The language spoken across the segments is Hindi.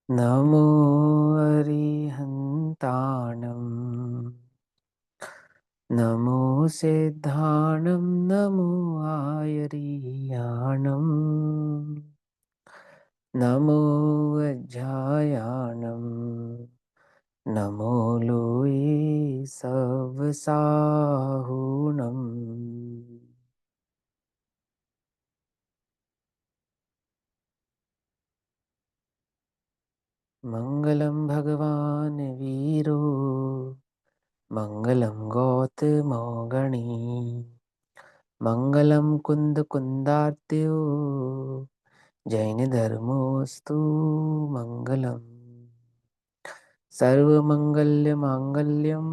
नमो अरिहन्ताणम् नमो सिद्धाणं नमो आयरियाणम् नमो वज्झायाणं नमो लोये सवसाहुणम्। मङ्गलं भगवान् वीरो मङ्गलं गौतमो मङ्गलं कुन्दकुन्दार्त्यो जैनधर्मोऽस्तु मङ्गलम्। सर्वमङ्गल्यमाङ्गल्यं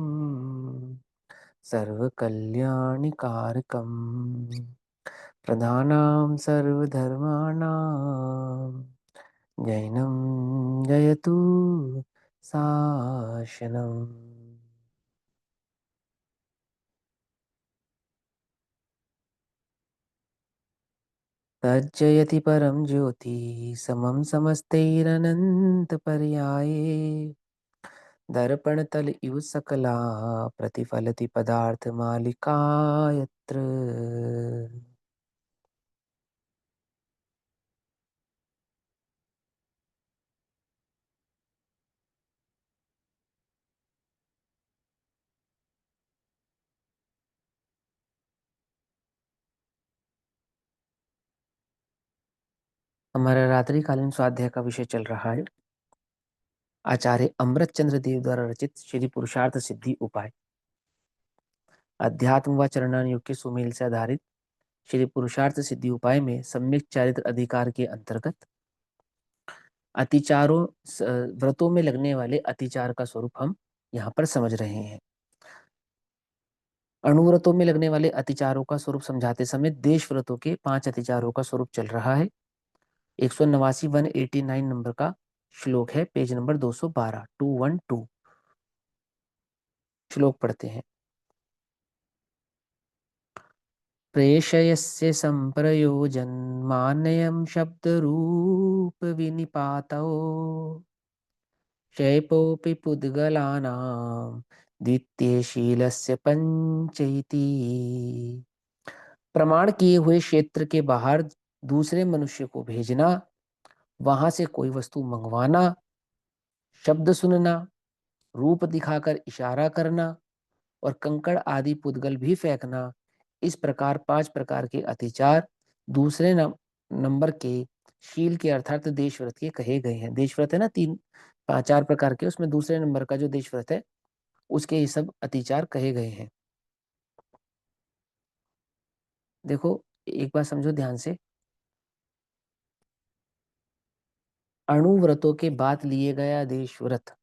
सर्वकल्याणिकारकम् प्रधानां सर्वधर्माणां जैनं जयतु शासनम्। तज्जयति परं ज्योति समं समस्तैरनन्तपर्याये दर्पणतल इव सकला प्रतिफलति पदार्थमालिका यत्र। हमारा रात्रिकालीन स्वाध्याय का विषय चल रहा है आचार्य अमृत चंद्र देव द्वारा रचित श्री पुरुषार्थ सिद्धि उपाय। अध्यात्म व चरणान योग के सुमेल से आधारित श्री पुरुषार्थ सिद्धि उपाय में सम्यक चारित्र अधिकार के अंतर्गत अतिचारों व्रतों में लगने वाले अतिचार का स्वरूप हम यहाँ पर समझ रहे हैं। अणुव्रतों में लगने वाले अतिचारों का स्वरूप समझाते समय देश व्रतों के 5 अतिचारों का स्वरूप चल रहा है। 189 189 नंबर का श्लोक है, पेज नंबर 212 212। श्लोक पढ़ते हैं। प्रेषयस्य संप्रयोजन्मानयं शब्दरूप विनिपातौ शैपोऽपि पुद्गलानां द्वितीयशीलस्य पंचैति। प्रमाण किए हुए क्षेत्र के बाहर दूसरे मनुष्य को भेजना, वहां से कोई वस्तु मंगवाना, शब्द सुनना, रूप दिखाकर इशारा करना और कंकड़ आदि पुद्गल भी फेंकना, इस प्रकार 5 प्रकार के अतिचार दूसरे नंबर के शील के अर्थात देशव्रत के कहे गए हैं। देशव्रत है ना, 4 प्रकार के, उसमें दूसरे नंबर का जो देशव्रत है उसके ये सब अतिचार कहे गए हैं। देखो एक बात समझो ध्यान से, अणुव्रतों के बाद लिए गया देशव्रत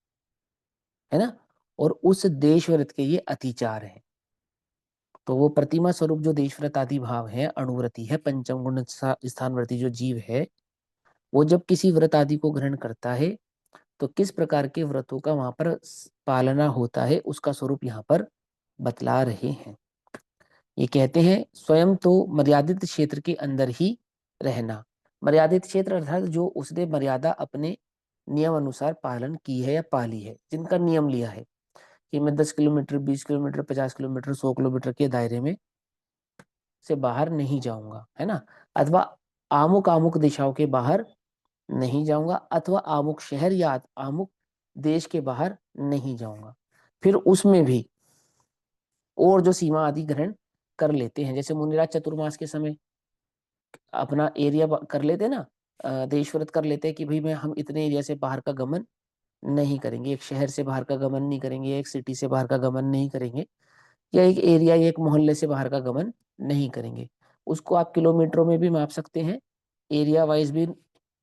है ना, और उस देशव्रत के ये अतिचार है। तो वो प्रतिमा स्वरूप जो देशव्रत आदि भाव है, अणुव्रति है, पंचम गुण स्थानवर्ती जो जीव है, वो जब किसी व्रत आदि को ग्रहण करता है तो किस प्रकार के व्रतों का वहां पर पालना होता है उसका स्वरूप यहाँ पर बतला रहे हैं। ये कहते हैं स्वयं तो मर्यादित क्षेत्र के अंदर ही रहना। मर्यादित क्षेत्र अर्थात जो उसने मर्यादा अपने नियम अनुसार पालन की है या पाली है, जिनका नियम लिया है कि मैं 10 किलोमीटर 20 किलोमीटर 50 किलोमीटर 100 किलोमीटर के दायरे में से बाहर नहीं जाऊंगा, है ना, अथवा आमुक आमुक दिशाओं के बाहर नहीं जाऊंगा, अथवा आमुक शहर या आमुक देश के बाहर नहीं जाऊंगा। फिर उसमें भी और जो सीमा आदि ग्रहण कर लेते हैं, जैसे मुनिराज चतुर्मास के समय अपना एरिया कर लेते हैं ना, देश व्रत कर लेते हैं कि भाई मैं हम इतने एरिया से बाहर का गमन नहीं करेंगे, एक शहर से बाहर का गमन नहीं करेंगे, एक सिटी से बाहर का गमन नहीं करेंगे, या एक एरिया या एक मोहल्ले से बाहर का गमन नहीं करेंगे। उसको आप किलोमीटरों में भी माप सकते हैं, एरिया वाइज भी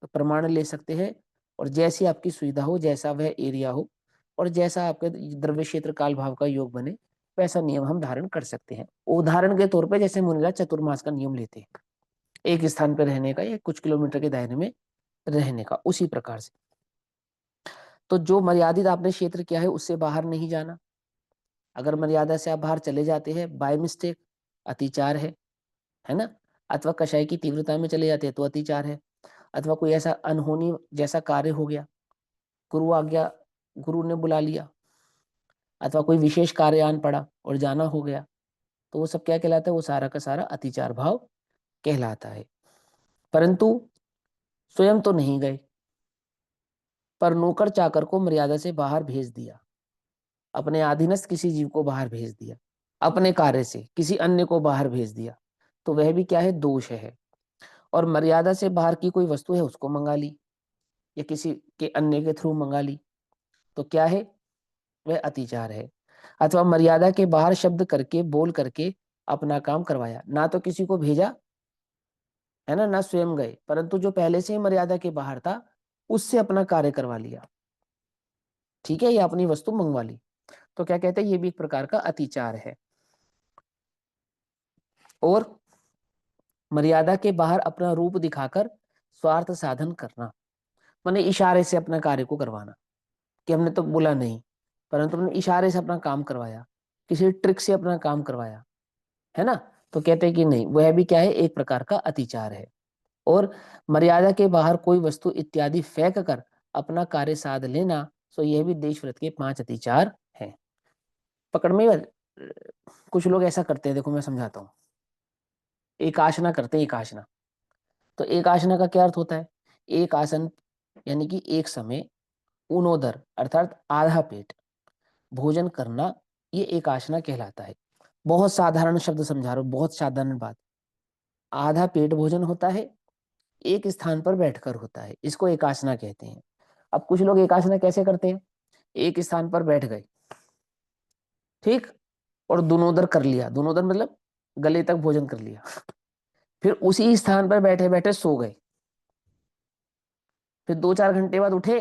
प्रमाण ले सकते हैं, और जैसी आपकी सुविधा हो, जैसा वह एरिया हो और जैसा आपके द्रव्य क्षेत्र काल भाव का योग बने, वैसा नियम हम धारण कर सकते हैं। उदाहरण के तौर पे जैसे मुनिराज चतुर्मास का नियम लेते हैं, एक स्थान पर रहने का या कुछ किलोमीटर के दायरे में रहने का, उसी प्रकार से तो जो मर्यादित आपने क्षेत्र किया है उससे बाहर नहीं जाना। अगर मर्यादा से आप बाहर चले जाते हैं बाय मिस्टेक, अतिचार है ना, अथवा कषाय की तीव्रता में चले जाते हैं तो अतिचार है, अथवा कोई ऐसा अनहोनी जैसा कार्य हो गया गुरु आ गया, गुरु ने बुला लिया, अथवा कोई विशेष कार्य आन पड़ा और जाना हो गया, तो वो सब क्या कहलाता है? वो सारा का सारा अतिचार भाव कहलाता है। परंतु स्वयं तो नहीं गए, पर नौकर चाकर को मर्यादा से बाहर भेज दिया, अपने अधीनस्थ किसी जीव को बाहर भेज दिया, अपने कार्य से किसी अन्य को बाहर भेज दिया, तो वह भी क्या है? दोष है। और मर्यादा से बाहर की कोई वस्तु है उसको मंगा ली, या किसी के अन्य के थ्रू मंगा ली, तो क्या है? वह अतिचार है। अथवा मर्यादा के बाहर शब्द करके, बोल करके अपना काम करवाया, ना तो किसी को भेजा है ना स्वयं गए, परंतु जो पहले से ही मर्यादा के बाहर था उससे अपना कार्य करवा लिया, ठीक है, या अपनी वस्तु मंगवा ली, तो क्या कहते हैं? ये भी एक प्रकार का अतिचार है। और मर्यादा के बाहर अपना रूप दिखाकर स्वार्थ साधन करना, माने इशारे से अपना कार्य को करवाना, कि हमने तो बोला नहीं, परंतु हमने इशारे से अपना काम करवाया, किसी ट्रिक से अपना काम करवाया, है ना, तो कहते हैं कि नहीं, वह भी क्या है? एक प्रकार का अतिचार है। और मर्यादा के बाहर कोई वस्तु इत्यादि फेंक कर अपना कार्य साध लेना, सो यह भी देशव्रत के 5 अतिचार हैं। पकड़ में कुछ लोग ऐसा करते हैं, देखो मैं समझाता हूँ। एक आसना करते हैं, एक आसना, तो एक आसना का क्या अर्थ होता है? एक आसन, यानी कि एक समय ऊनोदर अर्थात आधा पेट भोजन करना, ये एक आसना कहलाता है। बहुत साधारण शब्द समझा रहा हूं, बहुत साधारण बात। आधा पेट भोजन होता है, एक स्थान पर बैठकर होता है, इसको एक आसना कहते हैं। अब कुछ लोग एक आसना कैसे करते हैं? एक स्थान पर बैठ गए, ठीक, और दुनोदर कर लिया, दुनोदर मतलब गले तक भोजन कर लिया, फिर उसी स्थान पर बैठे बैठे सो गए, फिर 2-4 घंटे बाद उठे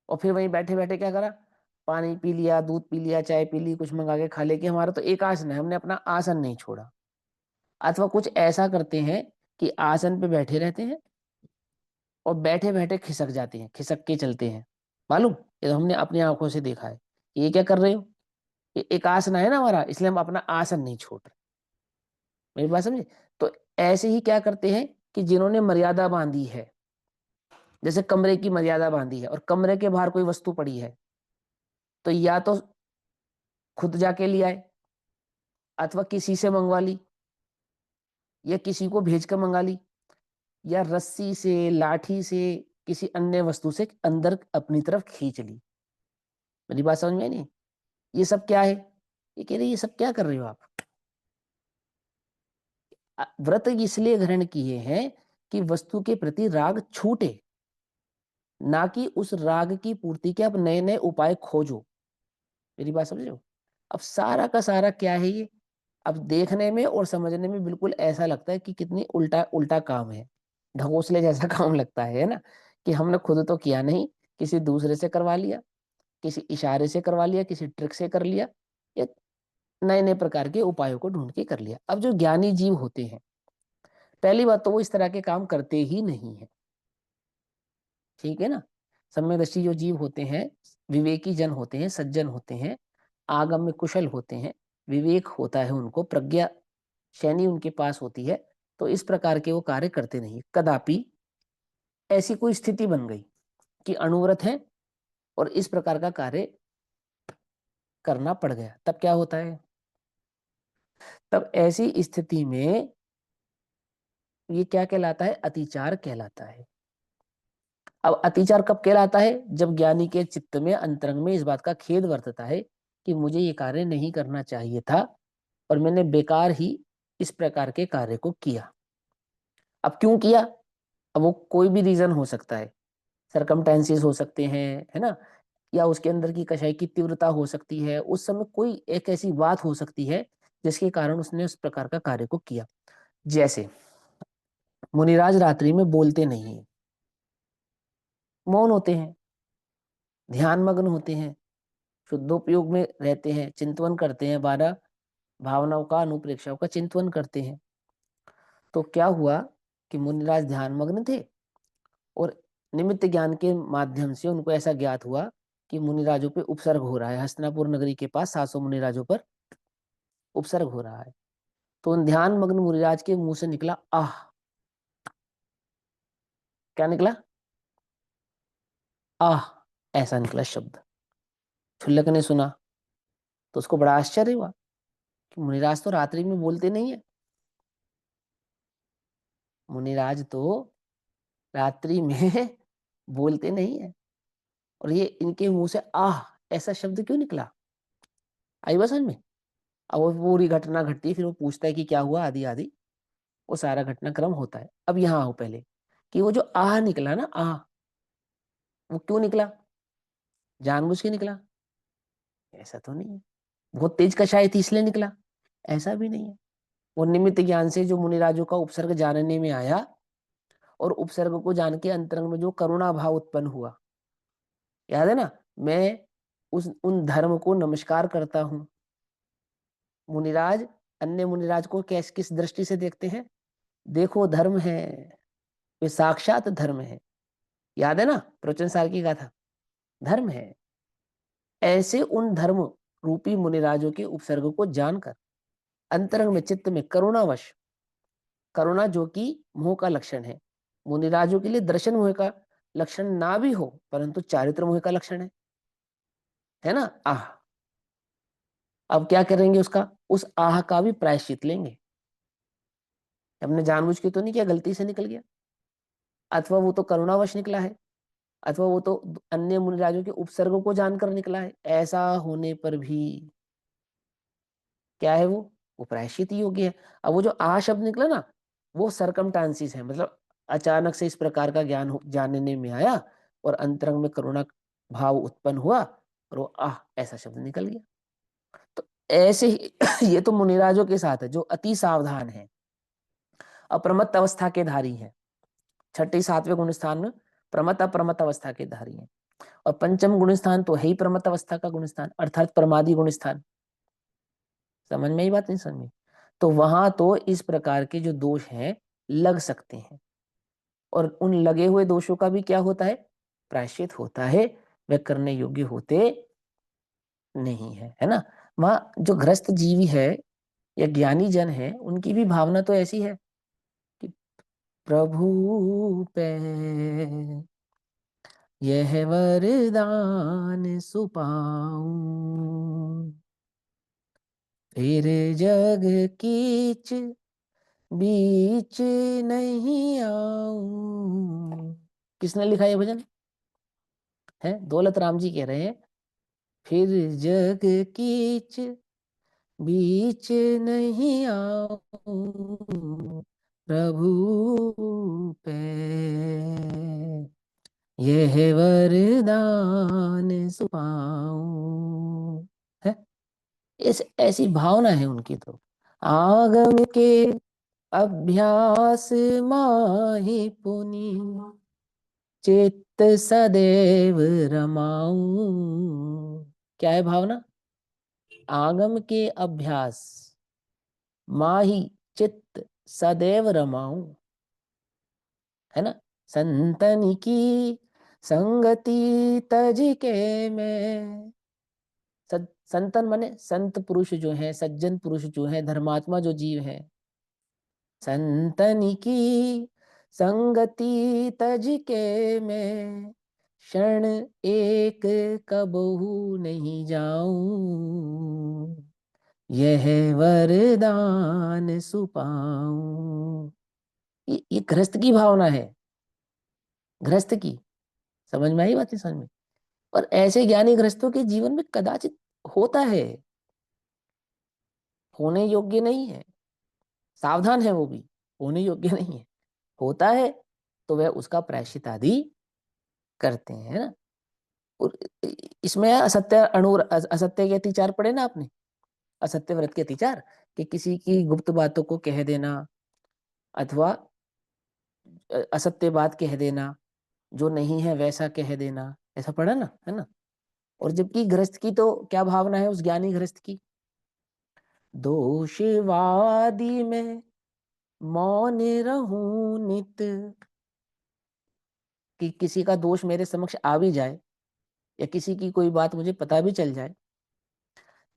और फिर वहीं बैठे बैठे क्या करा? पानी पी लिया, दूध पी लिया, चाय पी ली, कुछ मंगा के खा ले, कि हमारा तो एक आसन है, हमने अपना आसन नहीं छोड़ा। अथवा कुछ ऐसा करते हैं कि आसन पे बैठे रहते हैं और बैठे बैठे खिसक जाते हैं, खिसक के चलते हैं, मालूम, ये तो हमने अपनी आंखों से देखा है। ये क्या कर रहे हो? ये एक आसन है ना हमारा, इसलिए हम अपना आसन नहीं छोड़ रहे। मेरी बात समझे? तो ऐसे ही क्या करते हैं कि जिन्होंने मर्यादा बांधी है, जैसे कमरे की मर्यादा बांधी है और कमरे के बाहर कोई वस्तु पड़ी है, तो या तो खुद जाके ले आए, अथवा किसी से मंगवा ली, या किसी को भेज कर मंगा ली, या रस्सी से, लाठी से, किसी अन्य वस्तु से अंदर अपनी तरफ खींच ली। मेरी बात समझ में आई नहीं? ये सब क्या है? ये कह रहे ये सब क्या कर रहे हो आप? व्रत इसलिए ग्रहण किए हैं कि वस्तु के प्रति राग छूटे, ना कि उस राग की पूर्ति के आप नए नए उपाय खोजो। मेरी बात समझ रहे हो? अब सारा का सारा क्या है ये? अब देखने में और समझने में बिल्कुल ऐसा लगता है कि कितनी उल्टा उल्टा काम है, ढकोसले जैसा काम लगता है ना, कि हमने खुद तो किया नहीं, किसी दूसरे से करवा लिया, किसी इशारे से करवा लिया, किसी ट्रिक से कर लिया, या नए नए प्रकार के उपायों को ढूंढ के कर लिया। अब जो ज्ञानी जीव होते हैं, पहली बात तो वो इस तरह के काम करते ही नहीं है, ठीक है ना। सम्यदर्शी जो जीव होते हैं, विवेकी जन होते हैं, सज्जन होते हैं, आगम में कुशल होते हैं, विवेक होता है उनको, प्रज्ञा शैनी उनके पास होती है, तो इस प्रकार के वो कार्य करते नहीं। कदापि ऐसी कोई स्थिति बन गई कि अणुव्रत है और इस प्रकार का कार्य करना पड़ गया, तब क्या होता है? तब ऐसी स्थिति में ये क्या कहलाता है? अतिचार कहलाता है। अब अतिचार कब कहलाता है? जब ज्ञानी के चित्त में, अंतरंग में इस बात का खेद वर्तता है कि मुझे ये कार्य नहीं करना चाहिए था और मैंने बेकार ही इस प्रकार के कार्य को किया। अब क्यों किया? अब वो कोई भी रीजन हो सकता है, सरकमटेंसेस हो सकते हैं, है ना, या उसके अंदर की कषाय की तीव्रता हो सकती है, उस समय कोई एक ऐसी बात हो सकती है जिसके कारण उसने उस प्रकार का कार्य को किया। जैसे मुनिराज रात्रि में बोलते नहीं है, मौन होते हैं, ध्यान मग्न होते हैं, शुद्धोपयोग में रहते हैं, चिंतवन करते हैं, 12 भावनाओं का, अनुप्रेक्षाओं का चिंतवन करते हैं। तो क्या हुआ कि मुनिराज ध्यान मग्न थे और निमित्त ज्ञान के माध्यम से उनको ऐसा ज्ञात हुआ कि मुनिराजों पे उपसर्ग हो रहा है, हस्तिनापुर नगरी के पास 700 मुनिराजों पर उपसर्ग हो रहा है। तो उन ध्यान मग्न मुनिराज के मुंह से निकला आह। क्या निकला? आह। ऐसा निकला शब्द। क्षुल्लक ने सुना तो उसको बड़ा आश्चर्य हुआ कि मुनिराज तो रात्रि में बोलते नहीं है, मुनिराज तो रात्रि में बोलते नहीं है, और ये इनके मुंह से आह ऐसा शब्द क्यों निकला। आई बात समझ में। अब वो पूरी घटना घटती है, फिर वो पूछता है कि क्या हुआ, आदि आदि वो सारा घटनाक्रम होता है। अब यहाँ आओ पहले कि वो जो आह निकला ना, आह, वो क्यों निकला, जानबूझ के निकला, ऐसा तो नहीं है। बहुत तेज कषाय थी इसलिए निकला, ऐसा भी नहीं है। वो निमित्त ज्ञान से जो मुनिराजों का उपसर्ग जानने में आया, और उपसर्ग को जान के अंतरंग में जो करुणा भाव उत्पन्न हुआ, याद है ना। मैं उस उन धर्म को नमस्कार करता हूं। मुनिराज अन्य मुनिराज को कैस किस दृष्टि से देखते हैं, देखो धर्म है, वे साक्षात धर्म है। याद है ना, प्रवचन सार की गाथा, धर्म है। ऐसे उन धर्म रूपी मुनिराजों के उपसर्ग को जानकर अंतरंग में चित्त में करुणावश, करुणा जो कि मोह का लक्षण है, मुनिराजों के लिए दर्शन मोह का लक्षण ना भी हो परंतु चारित्र मोह का लक्षण है ना, आह। अब क्या करेंगे, उसका उस आह का भी प्रायश्चित लेंगे। हमने जानबूझ के तो नहीं किया, गलती से निकल गया, अथवा वो तो करुणावश निकला है, अथवा वो तो अन्य मुनिराजों के उपसर्गों को जानकर निकला है। ऐसा होने पर भी क्या है, वो प्रायश्चित योग्य है। अब वो जो आ शब्द निकला ना, वो सरकमटांसिस है, मतलब अचानक से इस प्रकार का ज्ञान जानने में आया और अंतरंग में करुणा भाव उत्पन्न हुआ और वो आह ऐसा शब्द निकल गया। तो ऐसे ही ये तो मुनिराजों के साथ है जो अति सावधान है, अप्रमत्त अवस्था के धारी हैं। छठी सातवें गुण स्थान में प्रमत अप्रमत अवस्था के धारी हैं, और पंचम गुण स्थान तो है ही प्रमत अवस्था का गुण स्थान, अर्थात प्रमादी गुण स्थान। समझ में ही बात, नहीं समझ में। तो वहां तो इस प्रकार के जो दोष हैं लग सकते हैं, और उन लगे हुए दोषों का भी क्या होता है, प्रायश्चित होता है, वे करने योग्य होते नहीं है ना। वहां जो गृहस्थ जीवी है या ज्ञानी जन है, उनकी भी भावना तो ऐसी है कि प्रभु पे यह वरदान सुपाऊं, फिर जग कीच बीच नहीं आऊं। किसने लिखा ये भजन है, दौलत राम जी कह रहे हैं, फिर जग कीच बीच नहीं आऊं, प्रभु पे यह वरदान सुपाऊं, है। इस ऐसी भावना है उनकी तो। आगम के अभ्यास माहि पुनि, चित्त सदैव रमाऊं। क्या है भावना, आगम के अभ्यास माही चित्त सदैव रमाऊं, है ना। संतन की संगति तज के मैं, संतन माने संत पुरुष जो है, सज्जन पुरुष जो है, धर्मात्मा जो जीव है, संतन की संगति तज के मैं, क्षण एक कबहू नहीं जाऊं, यह वरदान सुपाऊं। ये गृहस्थ की भावना है, गृहस्थ की। समझ में आई बात है, समझ में। और ऐसे ज्ञानी गृहस्थों के जीवन में कदाचित होता है, होने योग्य नहीं है, सावधान है वो भी, होने योग्य नहीं है, होता है तो वह उसका प्रायश्चित आदि करते हैं, है ना। और इसमें असत्य अणु असत्य के अतिचार पढ़े ना आपने, असत्य व्रत के अतिचार, कि किसी की गुप्त बातों को कह देना, अथवा असत्य बात कह देना, जो नहीं है वैसा कह देना, ऐसा पढ़ा ना, है ना। और जबकि गृहस्थ की तो क्या भावना है, उस ज्ञानी गृहस्थ की, दोषवादी में मौन रहूं नित, कि किसी का दोष मेरे समक्ष आ भी जाए या किसी की कोई बात मुझे पता भी चल जाए,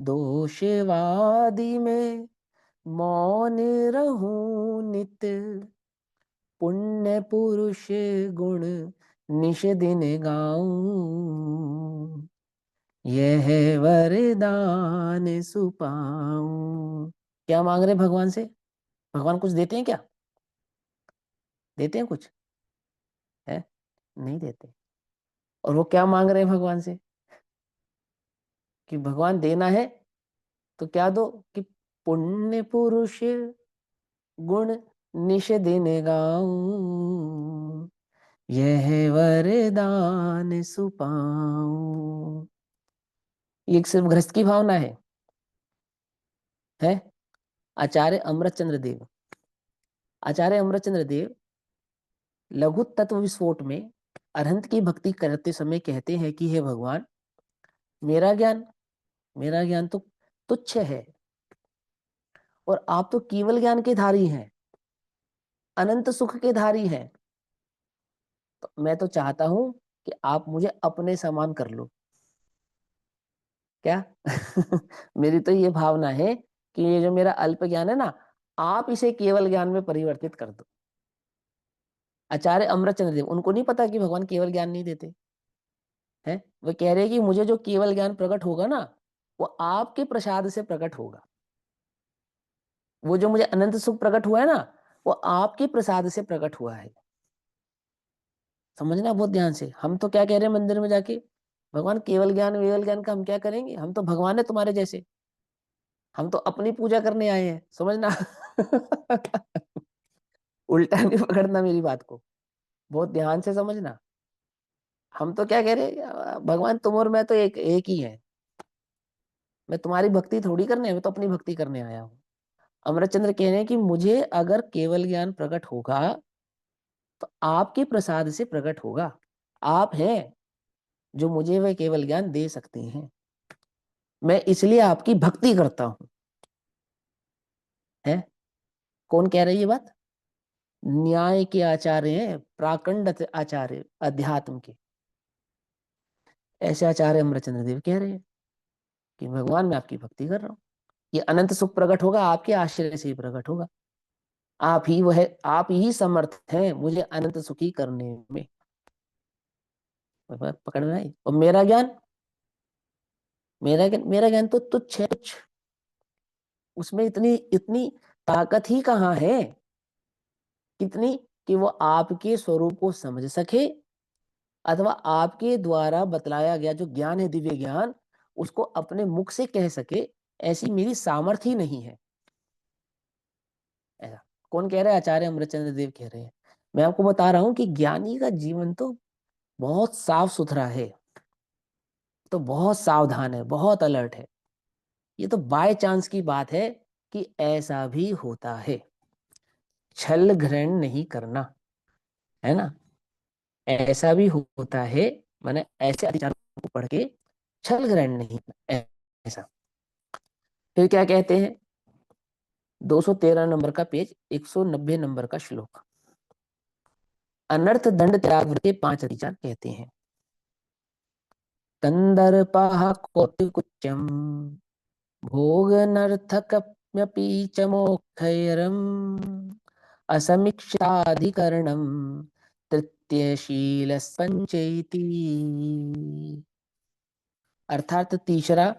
दोषवादी में मौन रहूं नित, पुण्य पुरुष गुण निश दिन गाऊं, यह वरदान सुपाऊं। क्या मांग रहे भगवान से? भगवान कुछ देते हैं क्या? देते हैं कुछ? है? नहीं देते। और वो क्या मांग रहे हैं भगवान से? कि भगवान देना है तो क्या दो? कि पुण्य पुरुष गुण निश दिन गाऊं, यह वरदान सुपाऊं। ये सिर्फ गृहस्थ की भावना है। आचार्य अमृतचंद्र देव, आचार्य अमृतचंद्र देव लघु तत्व विस्फोट में अरहंत की भक्ति करते समय कहते हैं कि हे भगवान, मेरा ज्ञान मेरा ज्ञान तो तुच्छ है, और आप तो केवल ज्ञान के धारी हैं, अनंत सुख के धारी हैं। तो मैं तो चाहता हूं कि आप मुझे अपने समान कर लो। क्या? मेरी तो ये भावना है कि ये जो मेरा अल्प ज्ञान है ना, आप इसे केवल ज्ञान में परिवर्तित कर दो। आचार्य अमृतचंद्र देव, उनको नहीं पता कि भगवान केवल ज्ञान नहीं देते हैं। वो कह रहे हैं कि मुझे जो केवल ज्ञान प्रकट होगा ना, वो आपके प्रसाद से प्रकट होगा। वो जो मुझे अनंत सुख प्रकट हुआ है ना, वो आपके प्रसाद से प्रकट हुआ है। समझना बहुत ध्यान से। हम तो क्या कह रहे हैं मंदिर में जाके, भगवान केवल ज्ञान का हम क्या करेंगे? हम तो भगवान है तुम्हारे जैसे, हम तो अपनी पूजा करने आए हैं, समझना। उल्टा नहीं पकड़ना मेरी बात को, बहुत ध्यान से समझना। हम तो क्या कह रहे हैं, भगवान तुम और मैं तो एक एक ही है। मैं तुम्हारी भक्ति थोड़ी करने, मैं तो अपनी भक्ति करने आया हूँ। अमरचंद्र कह रहे हैं कि मुझे अगर केवल ज्ञान प्रकट होगा तो आपके प्रसाद से प्रकट होगा। आप हैं जो मुझे वह केवल ज्ञान दे सकते हैं। मैं इसलिए आपकी भक्ति करता हूं। है? कौन कह रही है ये बात? न्याय के आचार्य हैं, प्राकंड आचार्य अध्यात्म के। ऐसे आचार्य अमरचंद्र देव कह रहे हैं कि भगवान मैं आपकी भक्ति कर रहा हूँ, ये अनंत सुख प्रकट होगा आपके आश्रय से ही प्रकट होगा। आप ही वह, आप ही समर्थ हैं मुझे अनंत सुखी करने में। पकड़ में आई? और मेरा ज्ञान तो तुच्छ है, तुच्छ। उसमें इतनी इतनी ताकत ही कहाँ है? कितनी? कि वो आपके स्वरूप को समझ सके, अथवा आपके द्वारा बतलाया गया जो ज्ञान है, दिव्य ज्ञान, उसको अपने मुख से कह सके, ऐसी मेरी सामर्थ्य ही नहीं है। ऐसा कौन कह रहा है? आचार्य अमृतचंद्र देव कह रहे हैं। मैं आपको बता रहा हूं कि ज्ञानी का जीवन तो बहुत साफ सुथरा है, तो बहुत सावधान है, बहुत अलर्ट है। ये तो बाय चांस की बात है कि ऐसा भी होता है। छल ग्रहण नहीं करना, है ना? ऐसा भी होता है, मैंने ऐसे अतिचारों को पढ़ के छल ग्रहण नहीं करना, ऐसा। फिर क्या कहते हैं? 213 नंबर का पेज, 190 नंबर का श्लोक। अनर्थ दंड त्याग के 5 अतिचार कहते हैं। कंदर्पः कौतुकुच्चम, भोग नर्थकप्यपि च मोक्षैरम्, असमीक्षाधिकरणम, तृतीयशील पंचैति। अर्थात तीसरा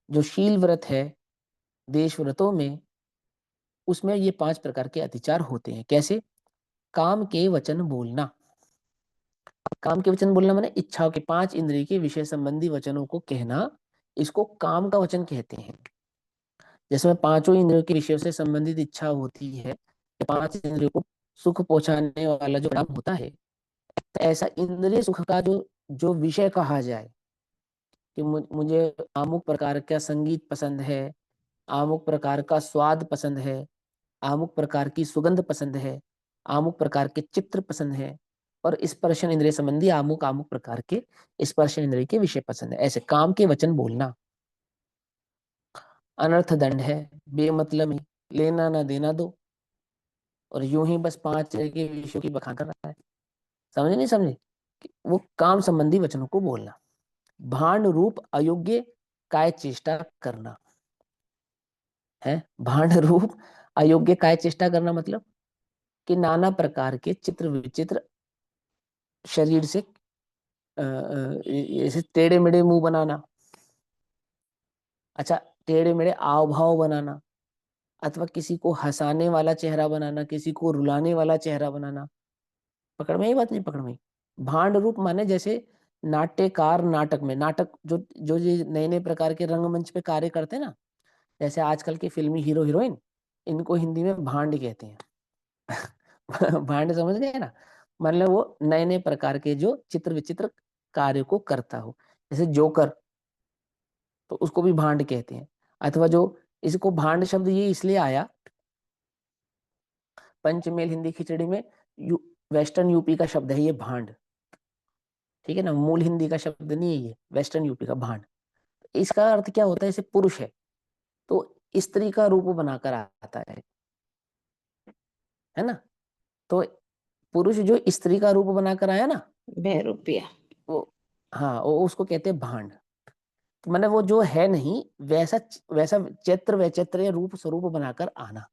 जो शील व्रत है देश व्रतों में, उसमें ये 5 प्रकार के अतिचार होते हैं। कैसे? काम के वचन बोलना। काम के वचन बोलना माने इच्छाओं के, 5 इंद्रिय के विषय संबंधी वचनों को कहना, इसको काम का वचन कहते हैं। जिसमें पांचों इंद्रियों के विषयों से संबंधित इच्छा होती है, 5 इंद्रियों को सुख पहुंचाने वाला जो काम होता है, तो ऐसा इंद्रिय सुख का जो जो विषय कहा जाए कि मुझे अमुक प्रकार का संगीत पसंद है, अमुक प्रकार का स्वाद पसंद है, अमुक प्रकार की सुगंध पसंद है, अमुक प्रकार के चित्र पसंद है, और स्पर्शन इंद्रिय संबंधी अमुक अमुक प्रकार के स्पर्शन इंद्रिय के विषय पसंद है, ऐसे काम के वचन बोलना। अनर्थ दंड है, बेमतलब ही, लेना ना देना दो, और यूं ही बस 5 तरह के विषयों की बखान कर रहा है। समझे नहीं समझे? कि वो काम संबंधी वचनों को बोलना। भांड रूप अयोग्य काय चेष्टा करना। है? भांड रूप अयोग्य काय चेष्टा करना मतलब कि नाना प्रकार के चित्र विचित्र शरीर से ऐसे टेढ़े मेढ़े मुंह बनाना, अच्छा टेढ़े मेढ़े आव भाव बनाना, अथवा किसी को हंसाने वाला चेहरा बनाना, किसी को रुलाने वाला चेहरा बनाना। पकड़ में ही बात नहीं, पकड़ में। भांड रूप माने जैसे नाट्यकार नाटक में, नाटक जो जो ये नए नए प्रकार के रंगमंच पे कार्य करते हैं ना, जैसे आजकल के फिल्मी हीरो हीरोइन, इनको हिंदी में भांड कहते हैं। भांड समझ गए ना, मतलब वो नए नए प्रकार के जो चित्र विचित्र कार्य को करता हो, जैसे जोकर, तो उसको भी भांड कहते हैं। अथवा जो, इसको भांड शब्द ये इसलिए आया, पंचमेल हिंदी खिचड़ी में वेस्टर्न यूपी का शब्द है ये भांड, ठीक है ना, मूल हिंदी का शब्द नहीं है ये, वेस्टर्न यूपी का भांड। इसका अर्थ क्या होता है, जैसे पुरुष है तो स्त्री का रूप बनाकर आता है ना, तो पुरुष जो स्त्री का रूप बनाकर आया ना, बहरूपिया। वो, हाँ वो उसको कहते हैं भांड। तो मतलब वो जो है नहीं, वैसा वैसा चित्र वैचित्र या रूप स्वरूप बनाकर आना,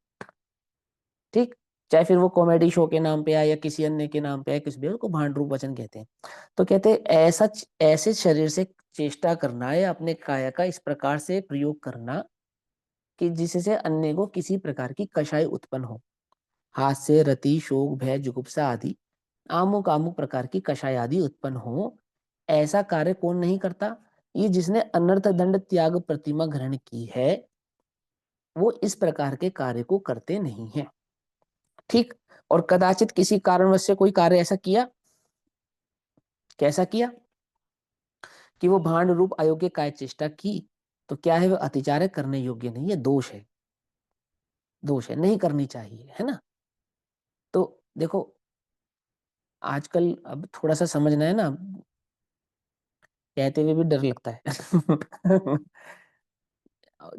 ठीक। चाहे फिर वो कॉमेडी शो के नाम पे आए या किसी अन्य के नाम पे आए, किस भी, उसको भांड रूप वचन कहते हैं। तो कहते हैं ऐसा ऐसे शरीर से चेष्टा करना या अपने काया का इस प्रकार से प्रयोग करना कि जिससे अन्य को किसी प्रकार की कषाय उत्पन्न हो, हास्य रति शोक भय जुगुप्सा आदि आमुक आमुक प्रकार की कषाय आदि उत्पन्न हो, ऐसा कार्य कौन नहीं करता, ये जिसने अनर्थ दंड त्याग प्रतिमा ग्रहण की है, वो इस प्रकार के कार्य को करते नहीं है, ठीक। और कदाचित किसी कारणवश से कोई कार्य ऐसा किया, कैसा किया कि वो भांड रूप अयोग्य काय चेष्टा की, तो क्या है, वो अतिचार्य करने योग्य नहीं है, दोष है, दोष है, नहीं करनी चाहिए, है ना। तो देखो आजकल अब थोड़ा सा समझना है ना, कहते हुए भी डर लगता है।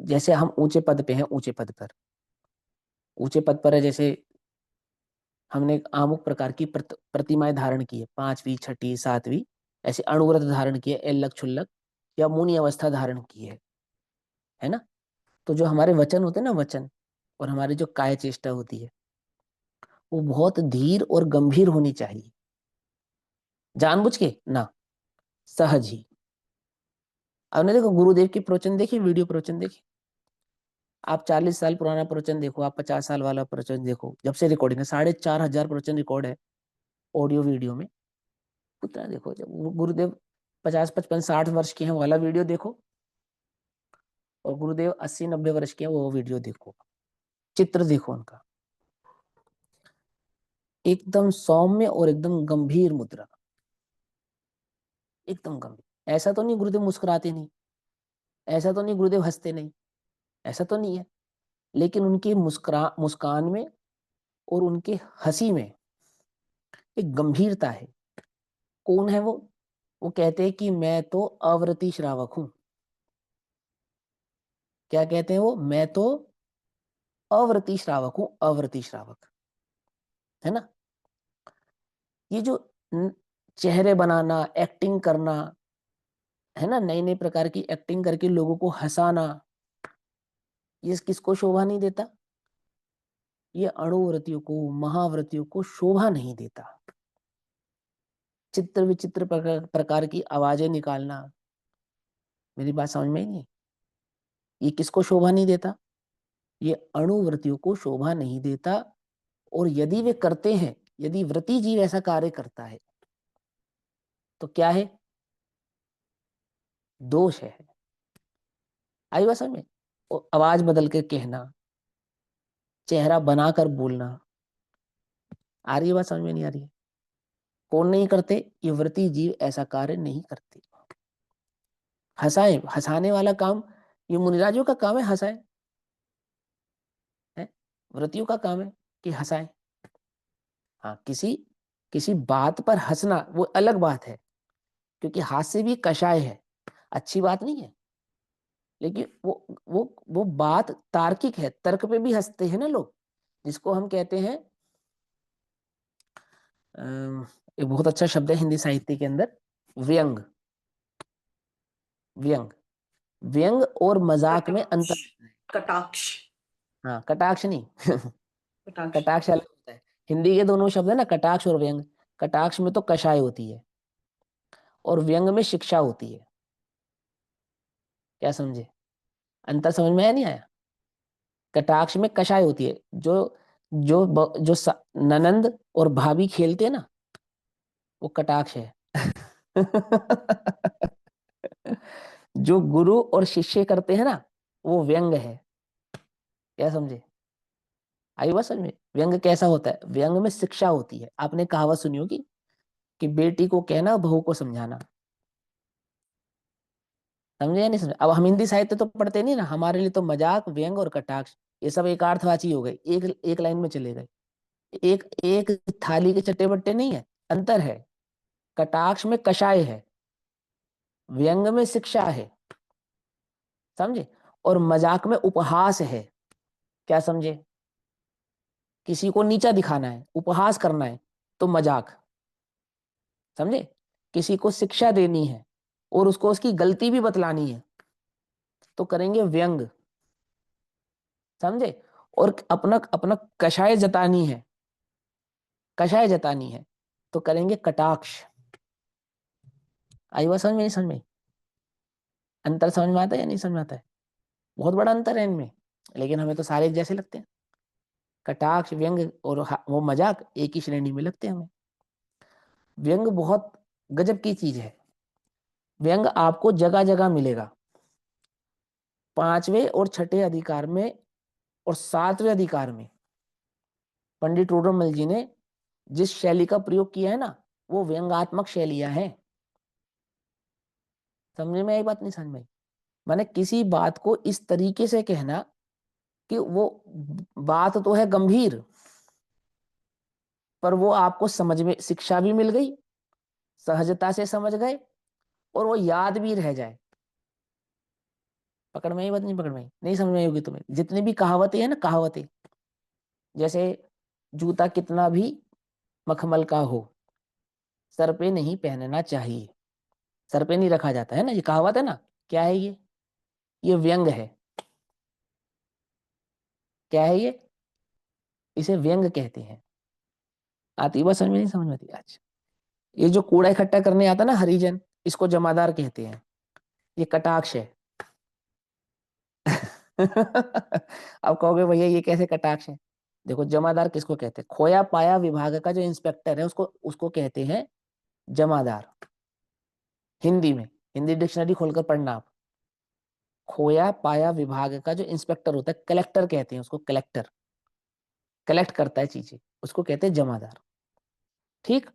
जैसे हम ऊंचे पद पे हैं, ऊंचे पद पर, ऊंचे पद पर है, जैसे हमने एक आमुक प्रकार की प्रतिमाएं धारण की है, पांचवी छठी सातवीं, ऐसे अणुव्रत धारण किए, एल्लक छुल्लक या मुनि अवस्था धारण की है ना। तो जो हमारे वचन होते हैं ना, वचन और हमारी जो काय चेष्टा होती है, वो बहुत धीर और गंभीर होनी चाहिए, जानबूझ के ना, सहज ही। आपने देखो गुरुदेव की प्रवचन देखी, वीडियो प्रवचन देखी, आप 40 साल पुराना प्रवचन देखो, आप 50 साल वाला प्रवचन देखो, जब से रिकॉर्डिंग है, 4,500 प्रवचन रिकॉर्ड है ऑडियो वीडियो में, उतना देखो। जब गुरुदेव 50 55 60 वर्ष के हैं, वाला वीडियो देखो, और गुरुदेव 80 90 वर्ष के हैं, वो वीडियो देखो, चित्र देखो उनका, एकदम सौम्य और एकदम गंभीर मुद्रा, एकदम गंभीर। ऐसा तो नहीं गुरुदेव मुस्कुराते नहीं, ऐसा तो नहीं गुरुदेव हंसते नहीं, ऐसा तो नहीं है, लेकिन उनकी मुस्कान में और उनके हंसी में एक गंभीरता है। कौन है वो कहते हैं कि मैं तो अवरति श्रावक हूं। क्या कहते हैं वो, मैं तो अवरति श्रावक हूं, अवरति श्रावक, है ना। ये जो चेहरे बनाना, एक्टिंग करना, है ना, नई नई प्रकार की एक्टिंग करके लोगों को हंसाना, ये किसको शोभा नहीं देता, ये अणुव्रतियों को, महाव्रतियों को शोभा नहीं देता। चित्र विचित्र प्रकार की आवाजें निकालना, मेरी बात समझ में ही नहीं, ये किसको शोभा नहीं देता, ये अणुव्रतियों को शोभा नहीं देता। और यदि वे करते हैं, यदि व्रती जीव ऐसा कार्य करता है, तो क्या है, दोष है। आई बात समझ में। और आवाज बदल के कहना, चेहरा बनाकर बोलना, आ रही है बात समझ में, नहीं आ रही है। कौन नहीं करते, ये व्रती जीव ऐसा कार्य नहीं करते। हंसाए, हंसाने वाला काम ये मुनिराजों का काम है, हंसाए, है, व्रतियों का काम है कि हंसाए। हाँ, किसी किसी बात पर हंसना वो अलग बात है, क्योंकि हास्य भी कषाय है, अच्छी बात नहीं है, लेकिन वो बात तार्किक है, तर्क पे भी हंसते हैं ना लोग, जिसको हम कहते हैं, एक बहुत अच्छा शब्द है हिंदी साहित्य के अंदर, व्यंग। व्यंग, व्यंग और मजाक में अंतर कटाक्ष। होता है। कटाक्ष। हाँ, कटाक्ष नहीं। कटाक्ष। कटाक्ष अलग होता है, हिंदी के दोनों शब्द है ना, कटाक्ष और व्यंग। कटाक्ष में तो कषाय होती है और व्यंग में शिक्षा होती है। क्या समझे? अंतर समझ में आया नहीं आया? कटाक्ष में कषाय होती है, ननंद और भाभी खेलते हैं ना, वो कटाक्ष है। जो गुरु और शिष्य करते हैं ना, वो व्यंग है। क्या समझे? आई बात समझ में? व्यंग कैसा होता है? व्यंग में शिक्षा होती है। आपने कहावत सुनी होगी कि बेटी को कहना बहू को समझाना। समझे या नहीं समझे? अब हम हिंदी साहित्य तो पढ़ते नहीं ना, हमारे लिए तो मजाक, व्यंग और कटाक्ष ये सब एक अर्थवाची हो गए, एक एक लाइन में चले गए। एक एक थाली के चट्टे बट्टे नहीं है, अंतर है। कटाक्ष में कषाय है, व्यंग में शिक्षा है। समझे? और मजाक में उपहास है। क्या समझे? किसी को नीचा दिखाना है, उपहास करना है, तो मजाक। समझे? किसी को शिक्षा देनी है और उसको उसकी गलती भी बतलानी है, तो करेंगे व्यंग। समझे? और अपना अपना कषाय जतानी है, तो करेंगे कटाक्ष। आई बात समझ में नहीं समझ में? अंतर समझ में आता है या नहीं समझ में आता है? बहुत बड़ा अंतर है इनमें, लेकिन हमें तो सारे एक जैसे लगते हैं। कटाक्ष, व्यंग और वो मजाक एक ही श्रेणी में लगते हैं हमें। व्यंग बहुत गजब की चीज है। व्यंग आपको जगह जगह मिलेगा, पांचवें और छठे अधिकार में और सातवें अधिकार में। पंडित टोडरमल जी ने जिस शैली का प्रयोग किया है ना, वो व्यंगात्मक शैलियां हैं। समझ में आई बात नहीं समझ में आई? माने किसी बात को इस तरीके से कहना कि वो बात तो है गंभीर, पर वो आपको समझ में शिक्षा भी मिल गई, सहजता से समझ गए, और वो याद भी रह जाए। पकड़ में आई बात नहीं? पकड़ में आई नहीं? समझ में आई होगी तुम्हें? जितनी भी कहावतें हैं ना, कहावतें, जैसे जूता कितना भी मखमल का हो, सर पे नहीं पहनना चाहिए, सर पे नहीं रखा जाता है ना, ये कहावत है ना। क्या है ये व्यंग है। क्या है ये? इसे व्यंग कहते हैं। आती बात समझ में? नहीं समझ में आती? अच्छा, ये जो कूड़ा इकट्ठा करने आता ना हरिजन, इसको जमादार कहते हैं। ये कटाक्ष है। अब कहोगे भैया ये कैसे कटाक्ष है? देखो, जमादार किसको कहते हैं? खोया पाया विभाग का जो इंस्पेक्टर है, उसको उसको कहते हैं जमादार। हिंदी में, हिंदी डिक्शनरी खोलकर पढ़ना आप। खोया पाया विभाग का जो इंस्पेक्टर होता है, कलेक्टर कहते हैं उसको, कलेक्टर। कलेक्ट करता है चीजें, उसको कहते हैं जमादार। ठीक।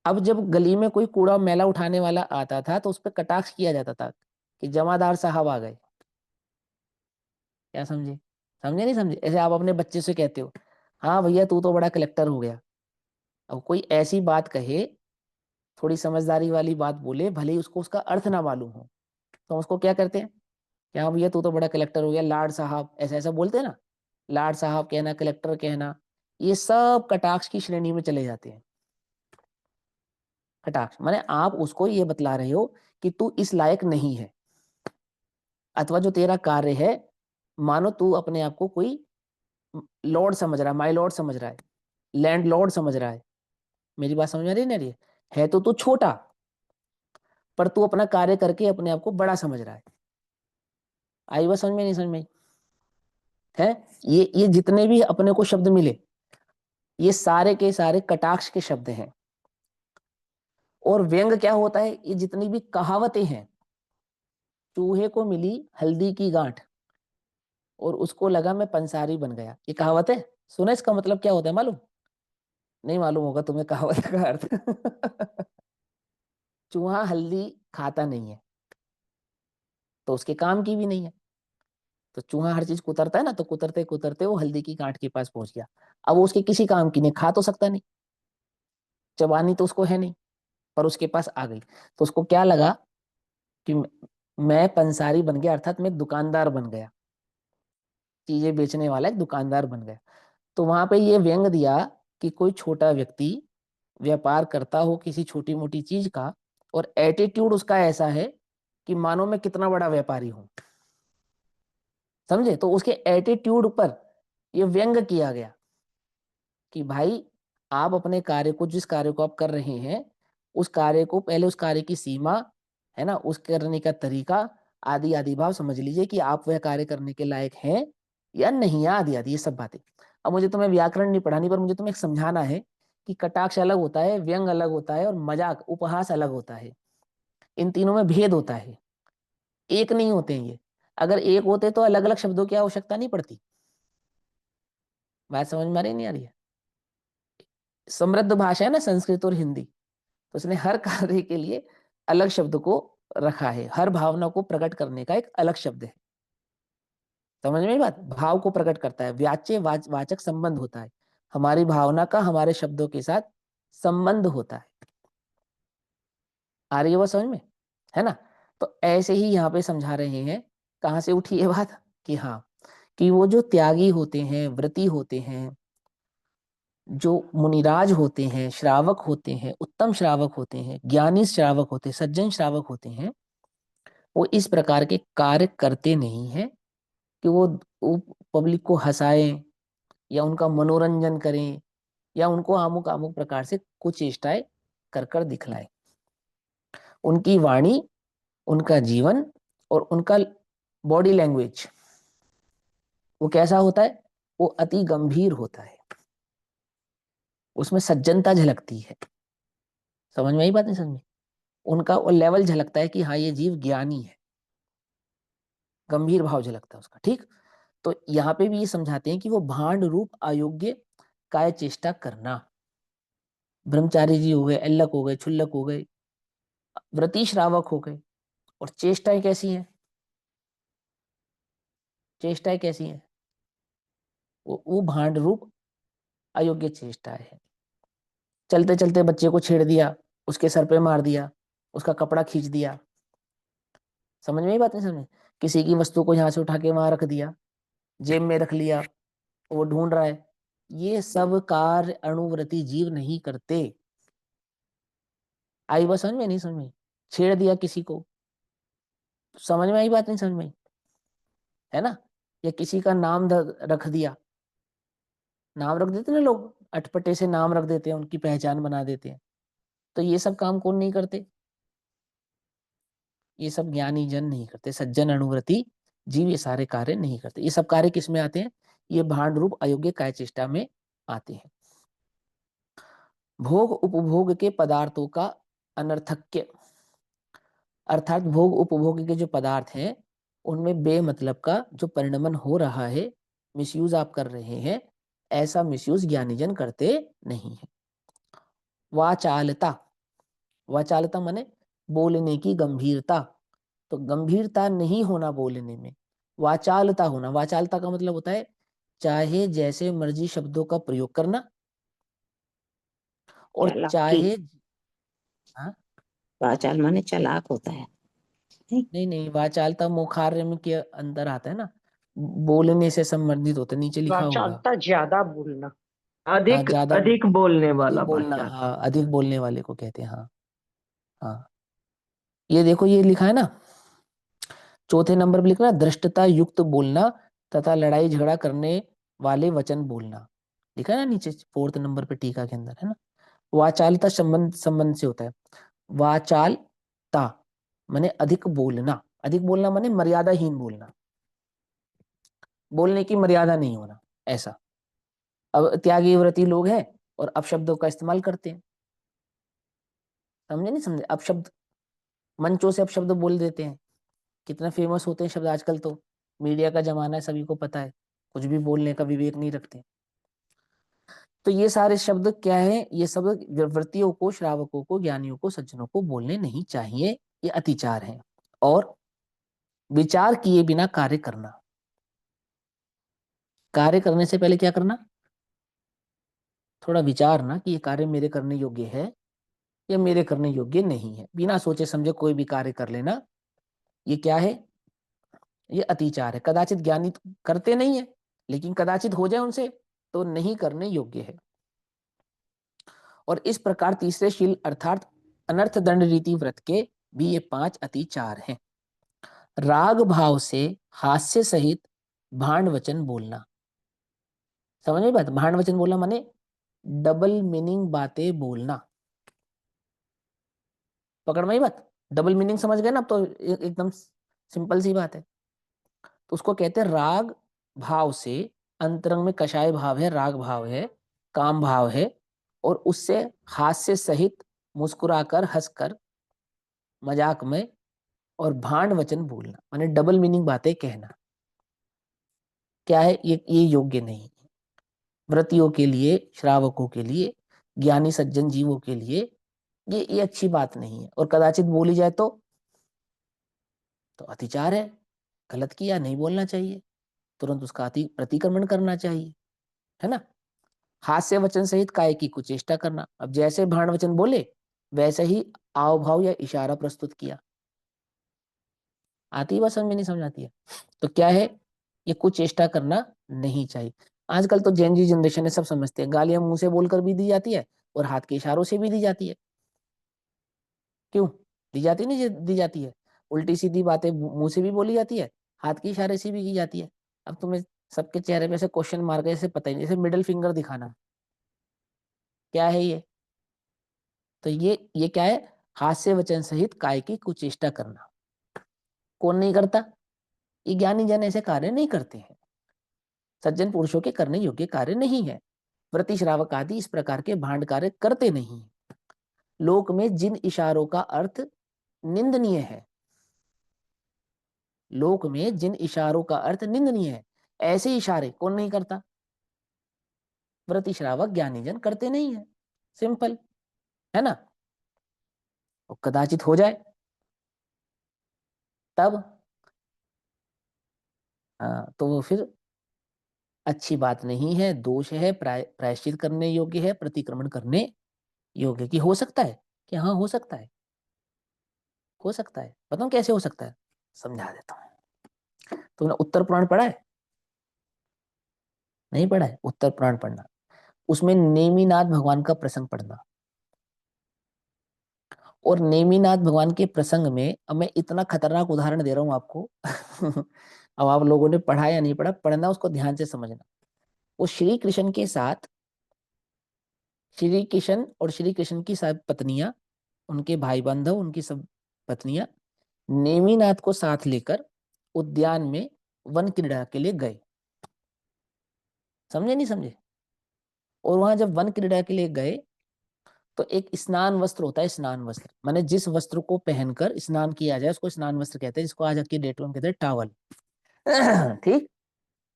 अब जब गली में कोई कूड़ा मैला उठाने वाला आता था, तो उस पर कटाक्ष किया जाता था कि जमादार साहब आ गए। क्या समझे? समझे नहीं समझे? ऐसे आप अपने बच्चे से कहते हो, हाँ भैया तू तो बड़ा कलेक्टर हो गया। अब कोई ऐसी बात कहे, थोड़ी समझदारी वाली बात बोले, भले ही उसको उसका अर्थ ना मालूम हो, तो हम उसको क्या करते हैं? क्या भैया तू तो बड़ा कलेक्टर हो गया, लाड साहब, ऐसा ऐसा बोलते हैं ना। लाड साहब कहना, कलेक्टर कहना, ये सब कटाक्ष की श्रेणी में चले जाते हैं। कटाक्ष माने आप उसको ये बतला रहे हो कि तू इस लायक नहीं है, अथवा जो तेरा कार्य है, मानो तू अपने आप को कोई लॉर्ड समझ रहा है, माई लॉर्ड समझ रहा है, लैंड लॉर्ड समझ रहा है। मेरी बात समझ में आ रही है तो तू छोटा, पर तू अपना कार्य करके अपने आप को बड़ा समझ रहा है। आई बात समझ में? नहीं समझ में? है? ये जितने भी अपने को शब्द मिले, ये सारे के सारे कटाक्ष के शब्द हैं। और व्यंग क्या होता है? ये जितनी भी कहावतें हैं, चूहे को मिली हल्दी की गांठ और उसको लगा मैं पंसारी बन गया, ये कहावत है। सुना इसका मतलब क्या होता है मालूम? नहीं मालूम होगा तुम्हें कहावत का अर्थ। चूहा हल्दी खाता नहीं है, तो उसके काम की भी नहीं है। तो चूहा हर चीज कुतरता है ना, तो कुतरते कुतरते वो हल्दी की गांठ के पास पहुंच गया। अब वो उसके किसी काम की नहीं, खा तो सकता नहीं, चबानी तो उसको है नहीं, पर उसके पास आ गई। तो उसको क्या लगा कि मैं पंसारी बन गया, अर्थात मैं दुकानदार बन गया, चीजें बेचने वाला एक दुकानदार बन गया। तो वहां पे ये व्यंग दिया कि कोई छोटा व्यक्ति व्यापार करता हो किसी छोटी मोटी चीज का, और एटीट्यूड उसका ऐसा है कि मानो मैं कितना बड़ा व्यापारी हूं। समझे? तो उसके एटीट्यूड पर ये व्यंग किया गया कि भाई आप अपने कार्य को, जिस कार्य को आप कर रहे हैं, उस कार्य को पहले, उस कार्य की सीमा, है ना, उस करने का तरीका, आदि आदि भाव समझ लीजिए कि आप वह कार्य करने के लायक हैं या नहीं, आदि आदि ये सब बातें। अब मुझे तुम्हें व्याकरण नहीं पढ़ानी, पर मुझे तुम्हें समझाना है कि कटाक्ष अलग होता है, व्यंग अलग होता है, और मजाक उपहास अलग होता है। इन तीनों में भेद होता है, एक नहीं होते हैं ये। अगर एक होते तो अलग अलग शब्दों की आवश्यकता नहीं पड़ती। बात समझ में आ रही नहीं आ रही है? समृद्ध भाषा है ना संस्कृत और हिंदी, तो उसने हर कार्य के लिए अलग शब्द को रखा है, हर भावना को प्रकट करने का एक अलग शब्द है। समझ में आई बात? भाव को प्रकट करता है, वाच्य वाचक संबंध होता है, हमारी भावना का हमारे शब्दों के साथ संबंध होता है। आ रही है वो समझ में? है ना? तो ऐसे ही यहाँ पे समझा रहे हैं। कहाँ से उठी ये बात? कि हाँ, कि वो जो त्यागी होते हैं, व्रती होते हैं, जो मुनिराज होते हैं, श्रावक होते हैं, उत्तम श्रावक होते हैं, ज्ञानी श्रावक होते हैं, सज्जन श्रावक होते हैं, वो इस प्रकार के कार्य करते नहीं है कि वो पब्लिक को हंसाएं या उनका मनोरंजन करें या उनको अमुक अमुक प्रकार से कुछ चेष्टाएं कर कर दिखलाएं। उनकी वाणी, उनका जीवन और उनका बॉडी लैंग्वेज वो कैसा होता है? वो अति गंभीर होता है, उसमें सज्जनता झलकती है। समझ में आई बात? नहीं समझ में? उनका वो लेवल झलकता है कि हाँ ये जीव ज्ञानी है, गंभीर भाव झलकता है उसका। ठीक, तो यहाँ पे भी ये समझाते हैं कि वो भांड रूप अयोग्य काय चेष्टा करना। ब्रह्मचारी जी हो गए, अल्लक हो गए, छुल्लक हो गए, व्रती श्रावक हो गए, और चेष्टाएं कैसी हैं? चेष्टाएं कैसी हैं? वो भांड रूप अयोग्य चेष्टाएं है। चलते चलते बच्चे को छेड़ दिया, उसके सर पे मार दिया, उसका कपड़ा खींच दिया। समझ में ही बात? नहीं समझ में? किसी की वस्तु को यहाँ से उठा के वहां रख दिया, जेब में रख लिया, वो ढूंढ रहा है। ये सब कार्य अणुव्रती जीव नहीं करते। आई बात समझ में? नहीं समझ में? छेड़ दिया किसी को, समझ में आई बात? नहीं समझ में? है ना? या किसी का नाम रख दिया, नाम रख देते ना लोग, अटपटे से नाम रख देते हैं, उनकी पहचान बना देते हैं। तो ये सब काम कौन नहीं करते? ये सब ज्ञानी जन नहीं करते, सज्जन अणुव्रती जीव ये सारे कार्य नहीं करते। ये सब कार्य किस में आते हैं? ये भांड रूप अयोग्य काय चेष्टा में आते हैं। भोग उपभोग के पदार्थों का अनर्थक्य, अर्थात भोग उपभोग के जो पदार्थ हैं उनमें बेमतलब का जो परिणमन हो रहा है, मिसयूज आप कर रहे हैं, ऐसा मिसयूज ज्ञानीजन करते नहीं है। वाचालता, वाचालता माने बोलने की गंभीरता। तो गंभीरता नहीं होना बोलने में, वाचालता होना। वाचालता का मतलब होता है चाहे जैसे मर्जी शब्दों का प्रयोग करना, और चालाकी। चाहे, हाँ, वाचाल माने चालाक होता है। नहीं। नहीं नहीं, वाचालता मुखार्य में के अंदर आता है ना, बोलने से संबंधित होता है, नीचे लिखा होगा। वाचालता ज्यादा बोलना, हाँ, अधिक ज्यादा अधिक बोलने अधिक वाला बोलना, वाचाल। हाँ, अधिक बोलने वाले को कहते हैं। हाँ हाँ, ये देखो ये लिखा है ना, चौथे नंबर पर लिखना, दृष्टता युक्त बोलना तथा लड़ाई झगड़ा करने वाले वचन बोलना। लिखा है ना नीचे फोर्थ नंबर पे टीका के अंदर, है ना? वाचालता संबंध संबंध से होता है। वाचालता माने अधिक बोलना, अधिक बोलना माने मर्यादाहीन बोलना, बोलने की मर्यादा नहीं होना, ऐसा। अब त्यागी व्रती लोग हैं और अपशब्दों का इस्तेमाल करते हैं। समझे नहीं समझे? अपशब्द, मंचों से अपशब्द बोल देते हैं। कितना फेमस होते हैं शब्द आजकल, तो मीडिया का जमाना है, सभी को पता है, कुछ भी बोलने का विवेक नहीं रखते। तो ये सारे शब्द क्या है? ये सब व्रतियों को, श्रावकों को, ज्ञानियों को, सज्जनों को बोलने नहीं चाहिए। ये अतिचार है। और विचार किए बिना कार्य करना, कार्य करने से पहले क्या करना? थोड़ा विचार ना कि ये कार्य मेरे करने योग्य है या मेरे करने योग्य नहीं है। बिना सोचे समझे कोई भी कार्य कर लेना, ये क्या है? ये अतिचार है। कदाचित ज्ञानी करते नहीं है, लेकिन कदाचित हो जाए उनसे, तो नहीं करने योग्य है। और इस प्रकार तीसरे शील अर्थात अनर्थ दंड रीति व्रत के भी ये 5 अतिचार हैं। राग भाव से हास्य सहित भांड वचन बोलना। समझ में बात? भांड वचन बोलना माने डबल मीनिंग बातें बोलना। पकड़ में ही बात, डबल मीनिंग समझ गए ना? अब तो एकदम सिंपल सी बात है। तो उसको कहते हैं राग भाव से, अंतरंग में कषाय भाव है, राग भाव है, काम भाव है, और उससे हास्य सहित मुस्कुराकर, हंसकर, मजाक में और भांड वचन बोलना, माने डबल मीनिंग बातें कहना। क्या है ये योग्य नहीं है व्रतियों के लिए, श्रावकों के लिए, ज्ञानी सज्जन जीवों के लिए। ये अच्छी बात नहीं है, और कदाचित बोली जाए तो अतिचार है, गलत किया, नहीं बोलना चाहिए, तुरंत उसका अति प्रतिक्रमण करना चाहिए, है ना? हास्य वचन सहित काय की कुचेष्टा करना। अब जैसे भाण वचन बोले वैसे ही आव भाव या इशारा प्रस्तुत किया। आती है बात समझ में? नहीं समझ आती है तो क्या है, ये कुचेष्टा करना नहीं चाहिए। आजकल तो जेन जी जनरेशन है, सब समझते हैं, गालियां मुंह से बोलकर भी दी जाती है और हाथ के इशारों से भी दी जाती है। क्यों दी जाती नहीं दी जाती है? उल्टी सीधी बातें मुंह से भी बोली जाती है, हाथ के इशारे से भी की जाती है। अब तुम्हें सबके चेहरे पे से क्वेश्चन मार के जैसे पता ही नहीं, जैसे मिडिल फिंगर दिखाना, क्या है ये? तो ये क्या है? हास्य वचन सहित काय की कुचेष्टा करना। कौन नहीं करता? ये ज्ञानी जन ऐसे कार्य नहीं करते हैं, सज्जन पुरुषों के करने योग्य कार्य नहीं है। व्रति श्रावक आदि इस प्रकार के भांड कार्य करते नहीं। लोक में जिन इशारों का अर्थ निंदनीय है, लोक में जिन इशारों का अर्थ निंदनीय है, ऐसे इशारे कौन नहीं करता? व्रति श्रावक ज्ञानी जन करते नहीं है। सिंपल है ना? और कदाचित हो जाए तब, हाँ, तो वो फिर अच्छी बात नहीं है, दोष है, प्रायश्चित करने योग्य है, प्रतिक्रमण करने योग्य। कि हो सकता है, कि हाँ हो सकता है, हो सकता है। बताऊं कैसे हो सकता है? समझा देता हूँ। तुमने उत्तर पुराण पढ़ा है? नहीं पढ़ा है? उत्तर पुराण पढ़ना, उसमें नेमिनाथ भगवान का प्रसंग पढ़ना। और नेमिनाथ भगवान के प्रसंग में, अब मैं इतना खतरनाक उदाहरण दे रहा हूं आपको अब आप लोगों ने पढ़ा या नहीं पढ़ा, पढ़ना उसको ध्यान से समझना। वो श्री कृष्ण के साथ, श्री कृष्ण और श्री कृष्ण की सब पत्नियां, उनके भाई बंधु, उनकी सब पत्नियां नेमिनाथ को साथ लेकर उद्यान में वन क्रीड़ा के लिए गए। समझे नहीं समझे? और वहां जब वन क्रीड़ा के लिए गए तो एक स्नान वस्त्र होता है, स्नान वस्त्र माने जिस वस्त्र को पहनकर स्नान किया जाए उसको स्नान वस्त्र कहते हैं, जिसको आज की डेट में हम कहते हैं टावल। ठीक।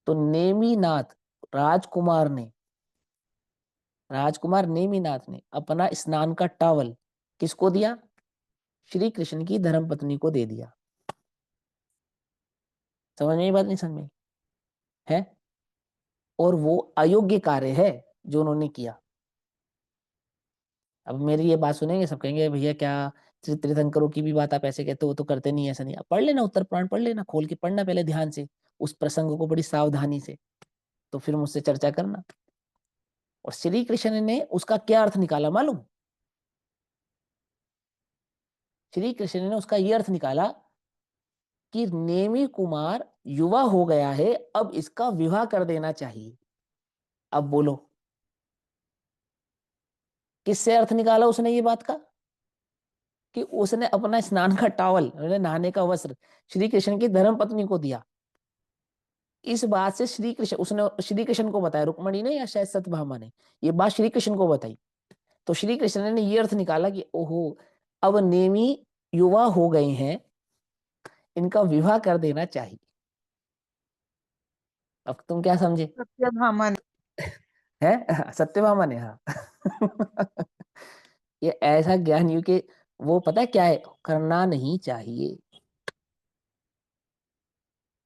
तो नेमिनाथ राजकुमार ने, राजकुमार नेमिनाथ ने अपना स्नान का टावल किसको दिया? श्री कृष्ण की धर्मपत्नी को दे दिया। समझ में ये बात? नहीं समझ में है? और वो अयोग्य कार्य है जो उन्होंने किया। अब मेरी ये बात सुनेंगे सब, कहेंगे भैया क्या तीर्थंकरों की भी बात आप ऐसे कहते हो, वो तो करते नहीं, ऐसा नहीं। आप पढ़ लेना उत्तर पुराण, पढ़ लेना, खोल के पढ़ना पहले ध्यान से, उस प्रसंग को बड़ी सावधानी से, तो फिर मुझसे चर्चा करना। और श्री कृष्ण ने उसका क्या अर्थ निकाला मालूम? श्री कृष्ण ने उसका ये अर्थ निकाला कि नेमी कुमार युवा हो गया है, अब इसका विवाह कर देना चाहिए। अब बोलो किससे अर्थ निकाला उसने ये बात का? कि उसने अपना स्नान का टावल, नहाने का वस्त्र श्री कृष्ण की धर्म पत्नी को दिया। इस बात से श्री कृष्ण, उसने श्री कृष्ण को बताया, रुक्मणी ने या शायद सत्यभामा ने ये बात श्री कृष्ण को बताई। तो श्री कृष्ण ने ये अर्थ निकाला कि ओहो, अब नेमी युवा हो गए हैं, इनका विवाह कर देना चाहिए। अब तुम क्या समझे? सत्यभामा ने। है सत्यभामा ने, हाँ। ये ऐसा ज्ञान यू के, वो पता है क्या है, करना नहीं चाहिए,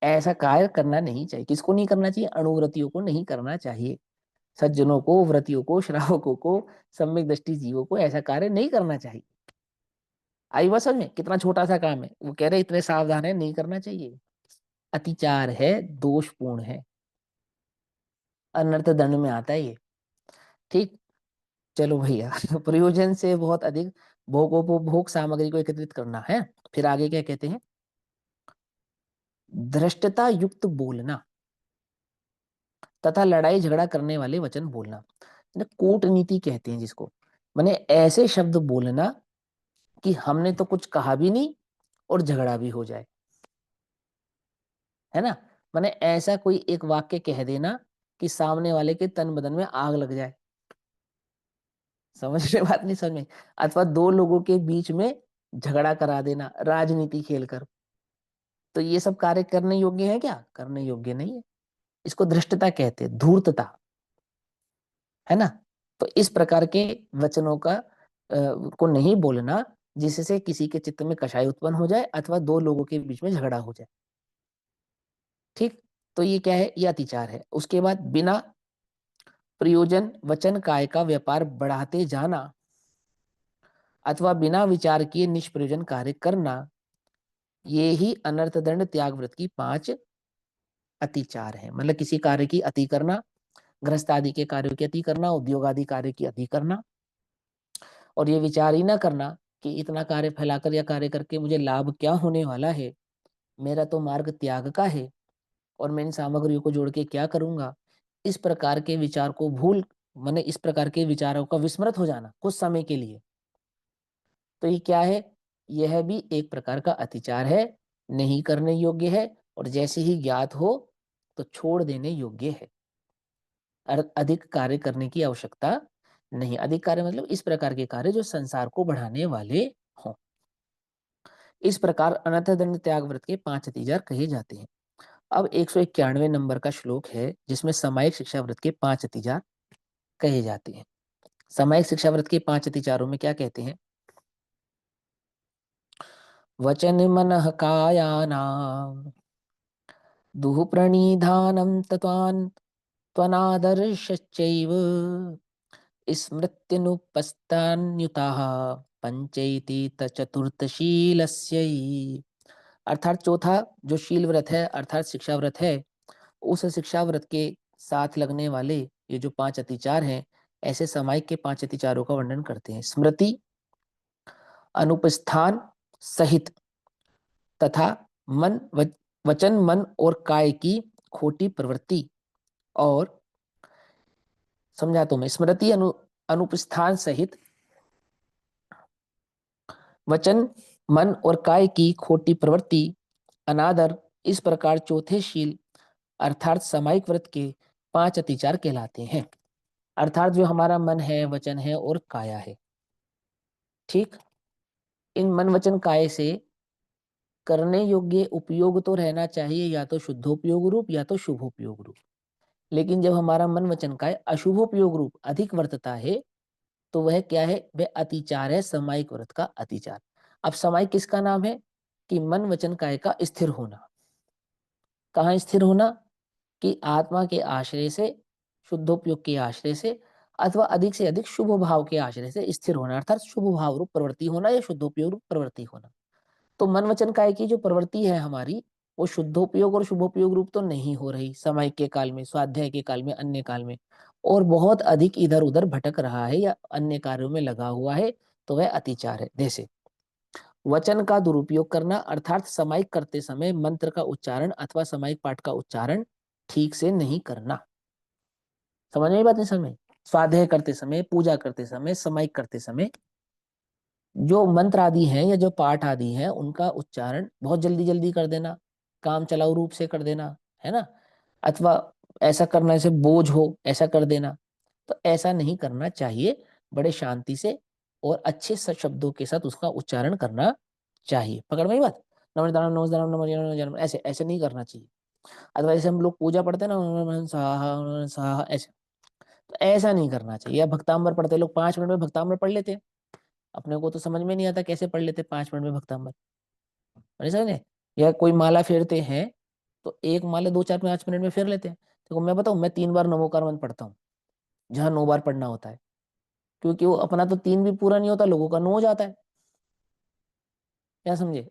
ऐसा कार्य करना नहीं चाहिए। किसको नहीं करना चाहिए? अणुव्रतियों को नहीं करना चाहिए, सज्जनों को, व्रतियों को, श्रावकों को, सम्यक दृष्टि जीवों को ऐसा कार्य नहीं करना चाहिए। आई बात समझ में? कितना छोटा सा काम है, वो कह रहे इतने सावधान है, नहीं करना चाहिए। अतिचार है, दोषपूर्ण है, अनर्थ दंड में आता है ये। ठीक। चलो भैया, प्रयोजन से बहुत अधिक भोगोपभोग सामग्री को एकत्रित करना है। फिर आगे क्या कहते हैं? धृष्टता युक्त बोलना तथा लड़ाई झगड़ा करने वाले वचन बोलना। ना कूटनीति कहते हैं जिसको, माने ऐसे शब्द बोलना कि हमने तो कुछ कहा भी नहीं और झगड़ा भी हो जाए, है ना। माने ऐसा कोई एक वाक्य कह देना कि सामने वाले के तन बदन में आग लग जाए, समझ रहे बात नहीं समझ में, अथवा दो लोगों के बीच में झगड़ा करा देना राजनीति खेलकर, तो ये सब कार्य करने योग्य है क्या? करने योग्य नहीं है। इसको धृष्टता कहते हैं, धूर्तता, है ना। तो इस प्रकार के वचनों को नहीं बोलना जिससे किसी के चित्त में कषाय उत्पन्न हो जाए अथवा दो लोगों के बीच में झगड़ा हो जाए, ठीक। तो ये क्या है? ये अतिचार है। उसके बाद बिना प्रयोजन वचन काय का व्यापार बढ़ाते जाना अथवा बिना विचार किए निष्प्रयोजन कार्य करना, ये ही अनर्थ दंड त्याग व्रत की 5 अतिचार है। मतलब किसी कार्य की अति करना, गृहस्थ आदि के कार्यों की अति करना, उद्योग आदि कार्य की अति करना, और ये विचार ही ना करना कि इतना कार्य फैलाकर या कार्य करके मुझे लाभ क्या होने वाला है, मेरा तो मार्ग त्याग का है और मैं इन सामग्रियों को जोड़ के क्या करूंगा। इस प्रकार के विचार को भूल, माने इस प्रकार के विचारों का विस्मृत हो जाना कुछ समय के लिए, तो ये क्या है? यह भी एक प्रकार का अतिचार है, नहीं करने योग्य है, और जैसे ही ज्ञात हो तो छोड़ देने योग्य है। अधिक कार्य करने की आवश्यकता नहीं। अधिक कार्य मतलब इस प्रकार के कार्य जो संसार को बढ़ाने वाले हों। इस प्रकार अनर्थ दंड त्याग व्रत के 5 अतिचार कहे जाते हैं। अब 191 नंबर का श्लोक है जिसमें सामायिक शिक्षा व्रत के 5 अतिचार कहे जाते हैं। सामायिक शिक्षा व्रत के 5 अतिचारों में क्या कहते हैं? वचन मनः कायानां दुः प्रणिधानं तत्वान् त्वनादर्शश्चैव स्मृत्यनुपस्थान्युताः पंचैति चतुर्थशीलस्यै। अर्थात चौथा जो शील व्रत है अर्थात शिक्षा व्रत है, उस शिक्षा व्रत के साथ लगने वाले ये जो 5 अतिचार हैं, ऐसे सामायिक के 5 अतिचारों का वर्णन करते हैं। स्मृति, अनुपस्थान सहित तथा मन वचन मन और काय की खोटी प्रवृत्ति, और समझाता हूं मैं, स्मृति अनुपस्थान सहित वचन मन और काय की खोटी प्रवृत्ति, अनादर, इस प्रकार चौथे शील अर्थात सामायिक व्रत के 5 अतिचार कहलाते हैं। अर्थात जो हमारा मन है, वचन है और काया है, ठीक, इन मन वचन काय से करने योग्य उपयोग तो रहना चाहिए, या तो शुद्धोपयोग रूप या तो शुभोपयोग रूप। लेकिन जब हमारा मन वचन काय अशुभोपयोग रूप अधिक वर्तता है तो वह क्या है? वह अतिचार है, सामायिक व्रत का अतिचार। अब सामायिक किसका नाम है? कि मन वचन काय का स्थिर होना। कहाँ स्थिर होना? कि आत्मा के आश्रय से, शुद्धोपयोग के आश्रय से, अथवा अधिक से अधिक शुभ भाव के आश्रय से स्थिर होना, अर्थात शुभ भाव रूप प्रवृत्ति होना या शुद्धोपयोग रूप प्रवृत्ति होना। तो मन वचन काय की जो प्रवृत्ति है हमारी, वो शुद्धोपयोग और शुभोपयोग रूप तो नहीं हो रही सामायिक के काल में, स्वाध्याय के काल में, अन्य काल में, और बहुत अधिक इधर उधर भटक रहा है या अन्य कार्यों में लगा हुआ है, तो वह अतिचार है। जैसे वचन का दुरुपयोग करना, अर्थात सामायिक करते समय मंत्र का उच्चारण अथवा सामायिक पाठ का उच्चारण ठीक से नहीं करना। समझ में बात नहीं? समझ में? स्वाध्याय करते समय, पूजा करते समय, सामायिक करते समय जो मंत्र आदि हैं या जो पाठ आदि हैं उनका उच्चारण बहुत जल्दी जल्दी कर देना, काम चलाऊ रूप से कर देना, है ना, अथवा ऐसा करने से बोझ हो ऐसा कर देना, तो ऐसा नहीं करना चाहिए। बड़े शांति से और अच्छे शब्दों के साथ उसका उच्चारण करना चाहिए। पकड़ में ये बात? नमः नमः नमः नमः, ऐसे ऐसे नहीं करना चाहिए। अथवा जैसे हम लोग पूजा पढ़ते हैं ना, स्वाहा स्वाहा, ऐसे, तो ऐसा नहीं करना चाहिए। या भक्तांबर पढ़ते हैं लोग, 5 मिनट में भक्तांबर पढ़ लेते हैं, अपने को तो समझ में नहीं आता कैसे पढ़ लेते 5 मिनट में भक्तांबर, नहीं समझे। या कोई माला फेरते हैं तो एक माला 2 4 5 मिनट में फेर लेते हैं। देखो मैं बताऊं, मैं 3 बार नमोकार मंत्र पढ़ता हूँ जहाँ 9 बार पढ़ना होता है, क्योंकि वो अपना तो 3 भी पूरा नहीं होता, लोगों का 9 हो जाता है। क्या समझे?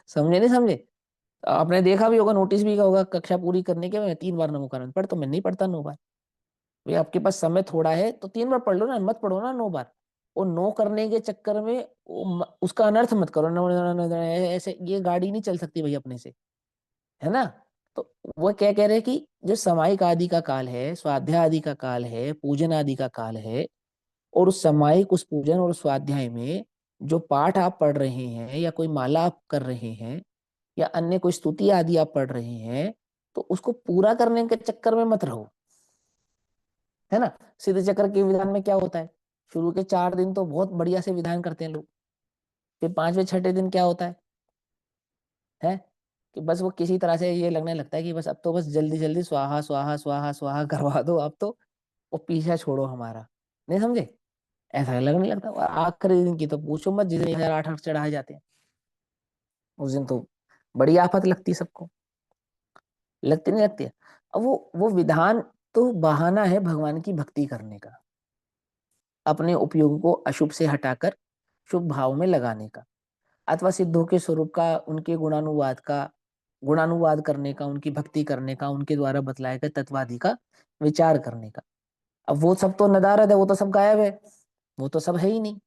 समझे नहीं समझे? आपने देखा भी होगा, नोटिस भी किया होगा, कक्षा पूरी करने के मैं 3 बार नमोकार मंत्र पढ़ता हूँ, मैं नहीं पढ़ता 9 बार। भाई आपके पास समय थोड़ा है तो 3 बार पढ़ लो ना, मत पढ़ो ना 9 बार। और नो करने के चक्कर में उसका अनर्थ मत करो। ऐसे ये गाड़ी नहीं चल सकती भाई अपने से, है ना। तो वो क्या कह रहे हैं कि जो सामायिक आदि का काल है, स्वाध्याय आदि का काल है, पूजन आदि का काल है, और उस सामायिक, उस पूजन और स्वाध्याय में जो पाठ आप पढ़ रहे हैं या कोई माला आप कर रहे हैं या अन्य कोई स्तुति आदि आप पढ़ रहे हैं, तो उसको पूरा करने के चक्कर में मत रहो, है ना। सिद्ध चक्र के विधान में क्या होता है, शुरू के 4 दिन तो बहुत बढ़िया से विधान करते हैं लोग, फिर 5वें 6ठे दिन क्या होता है कि बस वो किसी तरह से ये लगने लगता है कि बस अब तो बस जल्दी जल्दी स्वाहा स्वाहा स्वाहा स्वाहा करवा दो, अब तो वो पीछा छोड़ो हमारा, नहीं समझे, ऐसा लगने लगता है। और आखिरी दिन की तो पूछो मत, जिस दिन 1008 चढ़ाए जाते हैं, उस दिन तो बड़ी आफत लगती है सबको, लगती नहीं लगती है। अब वो विधान तो बहाना है भगवान की भक्ति करने का, अपने उपयोग को अशुभ से हटाकर शुभ भाव में लगाने का, अथवा सिद्धों के स्वरूप का, उनके गुणानुवाद करने का, उनकी भक्ति करने का, उनके द्वारा बतलाए गए तत्वादि का विचार करने का। अब वो सब तो नदारद है, वो तो सब गायब है, वो तो सब है ही नहीं,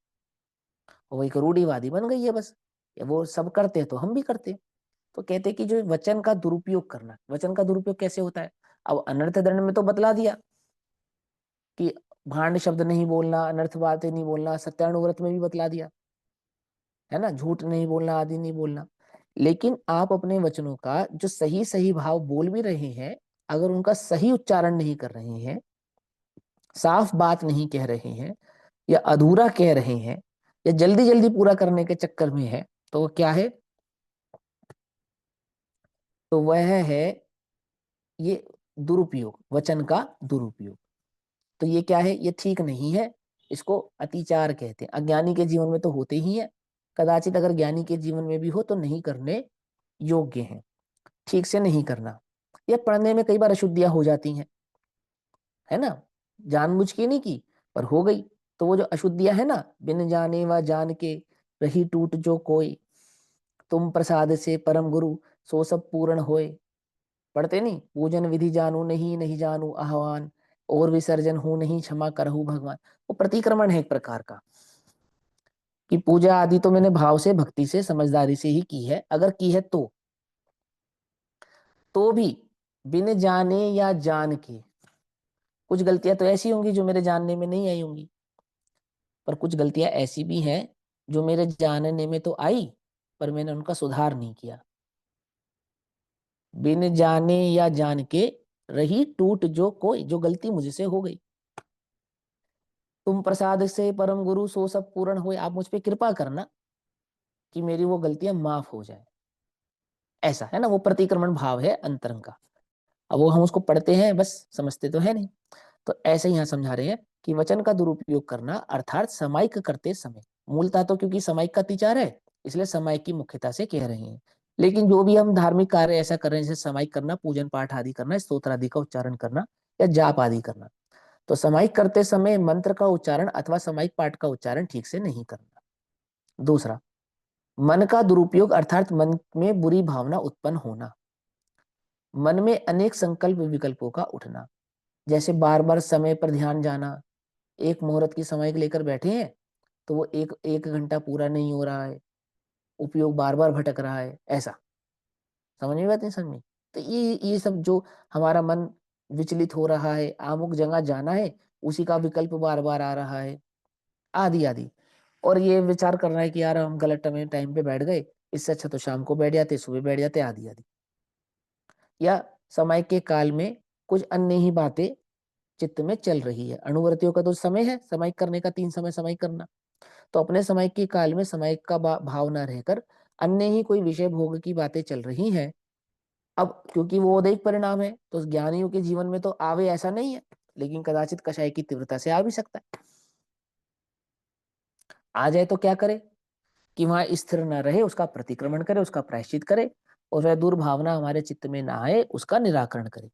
वो एक रूढ़िवादी बन गई है बस। वो सब करते हैं तो हम भी करते हैं। तो कहते हैं कि जो वचन का दुरुपयोग करना, वचन का दुरुपयोग कैसे होता है। अब अनर्थ दंड में तो बतला दिया कि भांड शब्द नहीं बोलना, अनर्थ बातें नहीं बोलना, सत्यानुव्रत में भी बतला दिया, है ना, झूठ नहीं बोलना, आदि नहीं बोलना। लेकिन आप अपने वचनों का जो सही सही भाव बोल भी रहे हैं, अगर उनका सही उच्चारण नहीं कर रहे हैं, साफ बात नहीं कह रहे हैं, या अधूरा कह रहे हैं, या जल्दी जल्दी पूरा करने के चक्कर में है, तो वो क्या है, तो वह है ये दुरुपयोग, वचन का दुरुपयोग। तो ये क्या है, ये ठीक नहीं है, इसको अतिचार कहते हैं। अज्ञानी के जीवन में तो होते ही है, कदाचित अगर ज्ञानी के जीवन में भी हो तो नहीं करने योग्य है, ठीक से नहीं करना, या पढ़ने में कई बार अशुद्धियां हो जाती हैं, है ना, जानबूझ के नहीं की पर हो गई। तो वो जो अशुद्धियां है ना, बिन जाने व जान के रही टूट जो कोई, तुम प्रसाद से परम गुरु सो सब पूर्ण होए। पढ़ते नहीं, पूजन विधि जानू नहीं, नहीं जानू आह्वान, और विसर्जन हूं नहीं, क्षमा करहु भगवान। वो प्रतिक्रमण है एक प्रकार का, कि पूजा आदि तो मैंने भाव से, भक्ति से, समझदारी से ही की है, अगर की है तो भी बिन जाने या जान के, कुछ गलतियां तो ऐसी होंगी जो मेरे जानने में नहीं आई होंगी, पर कुछ गलतियां ऐसी भी हैं जो मेरे जानने में तो आई, पर मैंने उनका सुधार नहीं किया। बिन जाने या जान के रही टूट जो कोई, जो गलती मुझसे हो गई, तुम प्रसाद से परम गुरु सो सब पूर्ण हुए, आप मुझ पे कृपा करना कि मेरी वो गलतियां माफ हो जाए, ऐसा है ना, वो प्रतिक्रमण भाव है अंतरंग का। अब वो हम उसको पढ़ते हैं बस, समझते तो है नहीं। तो ऐसे ही यहाँ समझा रहे हैं कि वचन का दुरुपयोग करना अर्थात समायिक करते समय, मूलतः तो क्योंकि समायिक का अतिचार है, इसलिए समायिक की मुख्यता से कह रहे हैं। लेकिन जो भी हम धार्मिक कार्य ऐसा कर रहे हैं, जैसे समायिक करना, पूजन पाठ आदि करना, स्तोत्र आदि का उच्चारण करना, या जाप आदि करना, तो समायिक करते समय मंत्र का उच्चारण अथवा समायिक पाठ का उच्चारण ठीक से नहीं करना। दूसरा, मन का दुरुपयोग अर्थात मन में बुरी भावना उत्पन्न होना, मन में अनेक संकल्प विकल्पों का उठना, जैसे बार बार समय पर ध्यान जाना, एक मुहूर्त की समय लेकर बैठे हैं तो वो एक एक घंटा पूरा नहीं हो रहा है, उपयोग बार बार भटक रहा है, ऐसा समझ में बात नहीं, समझ में। तो ये सब जो हमारा मन विचलित हो रहा है, अमुक जगह जाना है, उसी का विकल्प बार बार आ रहा है, आदि आदि। और ये विचार करना है कि यार हम गलत टाइम पे बैठ गए, इससे अच्छा तो शाम को बैठ जाते, सुबह बैठ जाते, आदि आदि। या समय के काल में कुछ अन्य ही बातें चित्त में चल रही है, अनुवर्तियों का तो समय है समय करने का, 3 समय समय करना, तो अपने समय के काल में समय का भाव न रहकर अन्य ही कोई विषय भोग की बातें चल रही हैं। अब क्योंकि वो उदयिक परिणाम है तो ज्ञानियों के जीवन में तो आवे ऐसा नहीं है, लेकिन कदाचित कषाय की तीव्रता से आ भी सकता है। आ जाए तो क्या करे कि वहां स्थिर न रहे, उसका प्रतिक्रमण करे, उसका प्रायश्चित करे, और वह दुर्भावना हमारे चित्त में ना आए उसका निराकरण करे।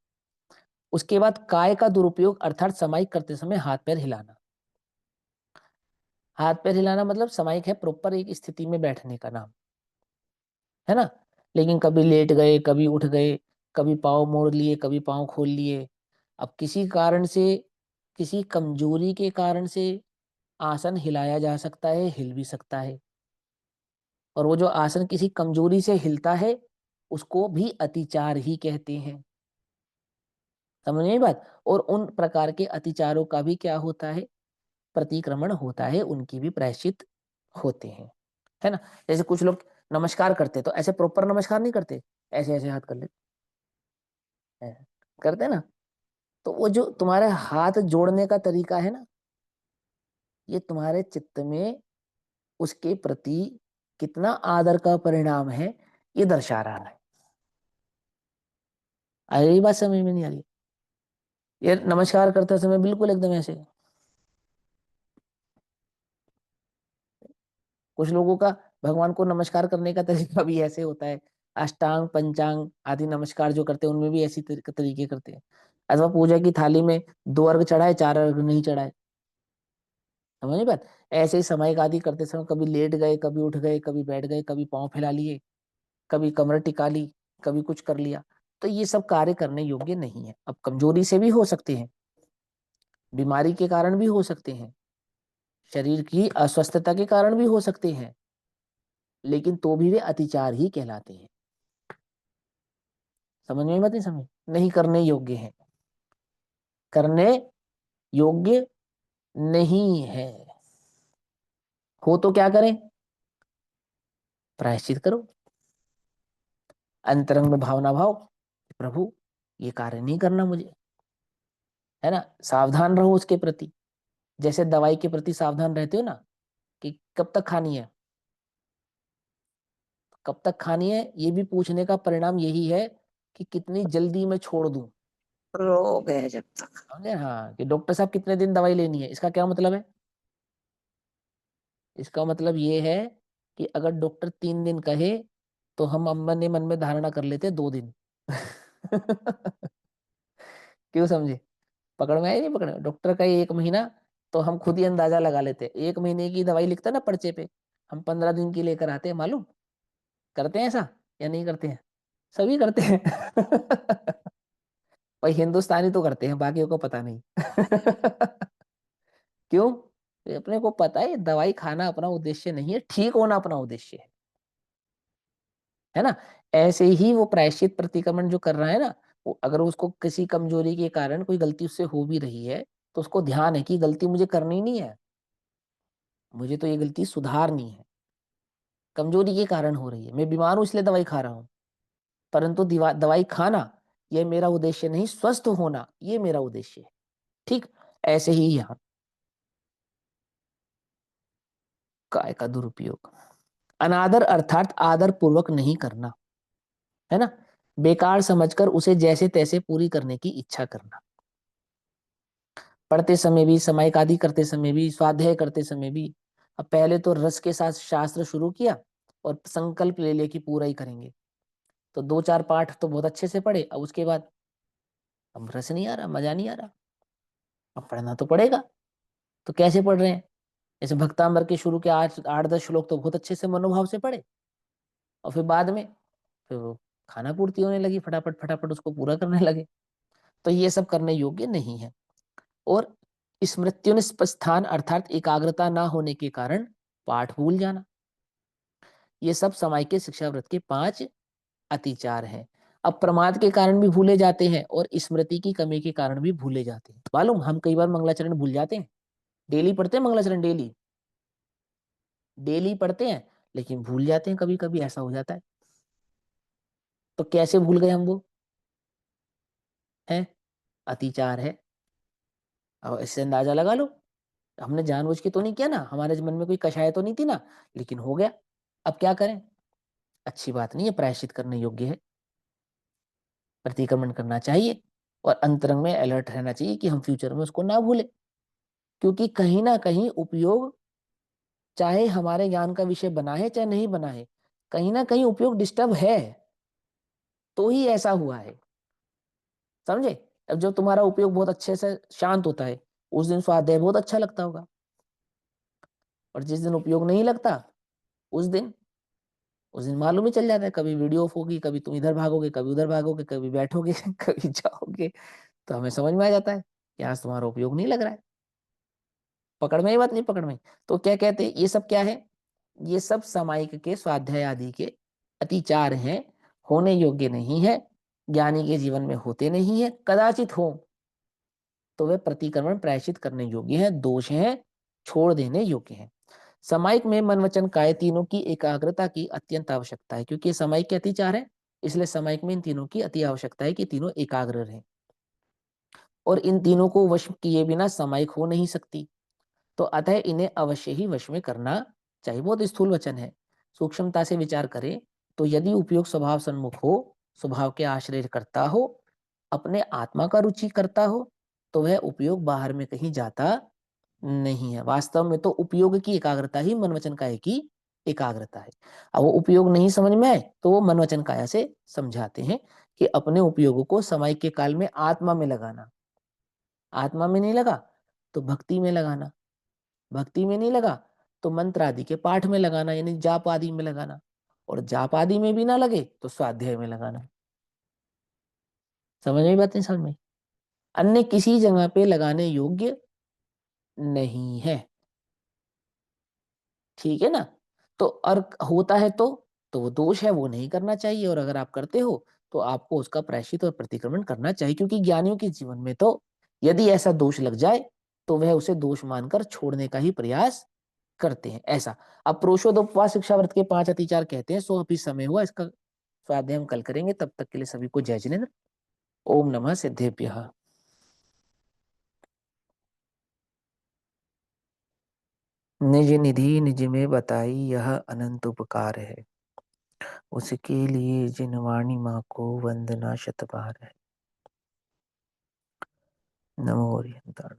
उसके बाद काय का दुरुपयोग अर्थात समायिक करते समय हाथ पैर हिलाना। हाथ पैर हिलाना मतलब समायिक है, प्रॉपर एक स्थिति में बैठने का नाम, है ना। लेकिन कभी लेट गए, कभी उठ गए, कभी पाँव मोड़ लिए, कभी पाँव खोल लिए। अब किसी कारण से, किसी कमजोरी के कारण से आसन हिलाया जा सकता है, हिल भी सकता है। और वो जो आसन किसी कमजोरी से हिलता है, उसको भी अतिचार ही कहते हैं। समझ में आई बात? और उन प्रकार के अतिचारों का भी क्या होता है? प्रतिक्रमण होता है, उनकी भी प्रायश्चित होते हैं, है ना। जैसे कुछ लोग नमस्कार करते तो ऐसे प्रॉपर नमस्कार नहीं करते, ऐसे ऐसे हाथ कर लेते हैं, करते हैं ना। तो वो जो तुम्हारे हाथ जोड़ने का तरीका है ना, ये तुम्हारे चित्त में उसके प्रति कितना आदर का परिणाम है, ये दर्शा रहा है। आ रही बात समझ में? नहीं आ रही? ये नमस्कार करते समय बिल्कुल एकदम ऐसे। कुछ लोगों का भगवान को नमस्कार करने का तरीका भी ऐसे होता है, अष्टांग पंचांग आदि नमस्कार जो करते हैं उनमें भी ऐसी तरीके करते हैं। अथवा पूजा की थाली में 2 अर्घ चढ़ाए, 4 अर्घ नहीं चढ़ाए। समझ नहीं बात? ऐसे ही समायिक आदि करते समय कभी लेट गए, कभी उठ गए, कभी बैठ गए, कभी पांव फैला लिए, कभी कमर टिका ली, कभी कुछ कर लिया। तो ये सब कार्य करने योग्य नहीं है। अब कमजोरी से भी हो सकते हैं, बीमारी के कारण भी हो सकते हैं, शरीर की अस्वस्थता के कारण भी हो सकते हैं, लेकिन तो भी वे अतिचार ही कहलाते हैं। समझ में मत नहीं? समझ नहीं, करने योग्य है, करने योग्य नहीं है। हो तो क्या करें? प्रायश्चित करो, अंतरंग में भावना भाव, प्रभु ये कार्य नहीं करना मुझे, है ना। सावधान रहो उसके प्रति, जैसे दवाई के प्रति सावधान रहते हो ना, कि कब तक खानी है, कब तक खानी है, ये भी पूछने का परिणाम यही है कि कितनी जल्दी मैं छोड़ दूं। रोग है जब तक। समझे? हाँ, कि डॉक्टर साहब कितने दिन दवाई लेनी है, इसका क्या मतलब है? इसका मतलब ये है कि अगर डॉक्टर 3 दिन कहे तो हम अम्मा ने मन में धारणा कर लेते 2 दिन। क्यों? समझे? पकड़ में आई नहीं? पकड़ में? डॉक्टर का 1 महीना, तो हम खुद ही अंदाजा लगा लेते। 1 महीने की दवाई लिखता है ना पर्चे पे, हम 15 दिन की लेकर आते हैं, मालूम? करते हैं ऐसा या नहीं करते हैं? सभी करते हैं। भाई हिंदुस्तानी तो करते हैं, बाकियों को पता नहीं। क्यों? ये अपने को पता है दवाई खाना अपना उद्देश्य नहीं है, ठीक होना अपना उद्देश्य है ना। ऐसे ही वो प्रायश्चित प्रतिक्रमण जो कर रहा है ना, वो अगर उसको किसी कमजोरी के कारण कोई गलती उससे हो भी रही है, तो उसको ध्यान है कि गलती मुझे करनी नहीं है, मुझे तो ये गलती सुधारनी है, कमजोरी के कारण हो रही है, मैं बीमार हूं इसलिए दवाई खा रहा हूं, परंतु दवाई खाना ये मेरा उद्देश्य नहीं, स्वस्थ होना ये मेरा उद्देश्य है। ठीक ऐसे ही यहाँ काय का दुरुपयोग, अनादर अर्थात आदर पूर्वक नहीं करना, है ना। बेकार समझकर उसे जैसे तैसे पूरी करने की इच्छा करना, पढ़ते समय भी, समायिक आदि करते समय भी, स्वाध्याय करते समय भी। अब पहले तो रस के साथ शास्त्र शुरू किया और संकल्प ले लिया कि पूरा ही करेंगे, तो 2-4 पाठ तो बहुत अच्छे से पढ़े, अब उसके बाद अब रस नहीं आ रहा, मजा नहीं आ रहा, अब पढ़ना तो पड़ेगा। तो कैसे पढ़ रहे हैं? जैसे भक्तांबर के शुरू के 8-10 श्लोक तो बहुत अच्छे से मनोभाव से पढ़े, और फिर बाद में फिर वो खाना पूर्ति होने लगी, फटाफट फटाफट उसको पूरा करने लगे। तो ये सब करने योग्य नहीं है। और स्मृत्युनिष्ठ स्थान अर्थात एकाग्रता ना होने के कारण पाठ भूल जाना, ये सब समय के शिक्षा व्रत के 5 अतिचार हैं। अब प्रमाद के कारण भी भूले जाते हैं और स्मृति की कमी के कारण भी भूले जाते हैं। मालूम, हम कई बार मंगलाचरण भूल जाते हैं, डेली पढ़ते हैं मंगलाचरण, डेली डेली पढ़ते हैं, लेकिन भूल जाते हैं, कभी कभी ऐसा हो जाता है। तो कैसे भूल गए हम वो? है अतिचार है। अब इससे अंदाजा लगा लो, हमने जानबूझ के तो नहीं किया ना, हमारे मन में कोई कषाय तो नहीं थी ना, लेकिन हो गया। अब क्या करें? अच्छी बात नहीं है, प्रायश्चित करने योग्य है, प्रतिक्रमण करना चाहिए, और अंतरंग में अलर्ट रहना चाहिए कि हम फ्यूचर में उसको ना भूलें। क्योंकि कहीं ना कहीं उपयोग, चाहे हमारे ज्ञान का विषय बना है चाहे नहीं बना है, कहीं ना कहीं उपयोग डिस्टर्ब है, तो ही ऐसा हुआ है। समझे? अब जब तुम्हारा उपयोग बहुत अच्छे से शांत होता है, उस दिन स्वाध्याय बहुत अच्छा लगता होगा, और जिस दिन उपयोग नहीं लगता, उस दिन उस दिन मालूम ही चल जाता है, कभी वीडियो ऑफ होगी, कभी तुम इधर भागोगे, कभी उधर भागोगे, कभी बैठोगे, कभी जाओगे, तो हमें समझ में आ जाता है कि आज तुम्हारा उपयोग नहीं लग रहा है। पकड़ में ही बात? नहीं पकड़ में? तो क्या कहते हैं, ये सब क्या है? ये सब सामायिक के स्वाध्याय आदि के अतिचार हैं, होने योग्य नहीं है, ज्ञानी के जीवन में होते नहीं है, कदाचित हो तो वे प्रतिक्रमण प्रायश्चित करने योग्य है, दोष है, छोड़ देने योग्य है। सामायिक में मन वचन काय तीनों की एकाग्रता की अत्यंत आवश्यकता है, क्योंकि सामायिक के अतिचार है, इसलिए सामायिक में इन तीनों की अति आवश्यकता है कि तीनों एकाग्र रहें, और इन तीनों को वश किए बिना सामायिक हो नहीं सकती। तो अतः इन्हें अवश्य ही वश में करना चाहिए। बहुत स्थूल वचन है, सूक्ष्मता से विचार करें तो यदि उपयोग स्वभाव सन्मुख हो, स्वभाव के आश्रय करता हो, अपने आत्मा का रुचि करता हो, तो वह उपयोग बाहर में कहीं जाता नहीं है। वास्तव में तो उपयोग की एकाग्रता ही मन वचन काया की एकाग्रता है। अब वो उपयोग नहीं समझ में आए तो वो मन वचन काया से समझाते हैं कि अपने उपयोगों को समय के काल में आत्मा में लगाना, आत्मा में नहीं लगा तो भक्ति में लगाना, भक्ति में नहीं लगा तो मंत्र आदि के पाठ में लगाना, यानी जाप आदि में लगाना, और जाप आदि में भी ना लगे तो स्वाध्याय में लगाना। समझ में बात नहीं? समझ में? अन्य किसी जगह पे लगाने योग्य नहीं है, ठीक है ना? तो और होता है तो वो दोष है, वो नहीं करना चाहिए, और अगर आप करते हो तो आपको उसका प्रायश्चित और प्रतिक्रमण करना चाहिए, क्योंकि ज्ञानियों के जीवन में तो यदि ऐसा दोष लग जाए तो वह उसे दोष मानकर छोड़ने का ही प्रयास करते हैं, ऐसा। अब प्रोषोदोपवास शिक्षा व्रत के 5 अतिचार कहते हैं। 100 अभी समय हुआ, इसका स्वाध्याय हम कल करेंगे। तब तक के लिए सभी को जय जिनेन्द्र। ओम नमः सिद्धेभ्यः। निज निधि निज में बताई यह अनंत उपकार है, उसके लिए जिन वाणी माँ को वंदना शत बार है। नमो हरिहंताण।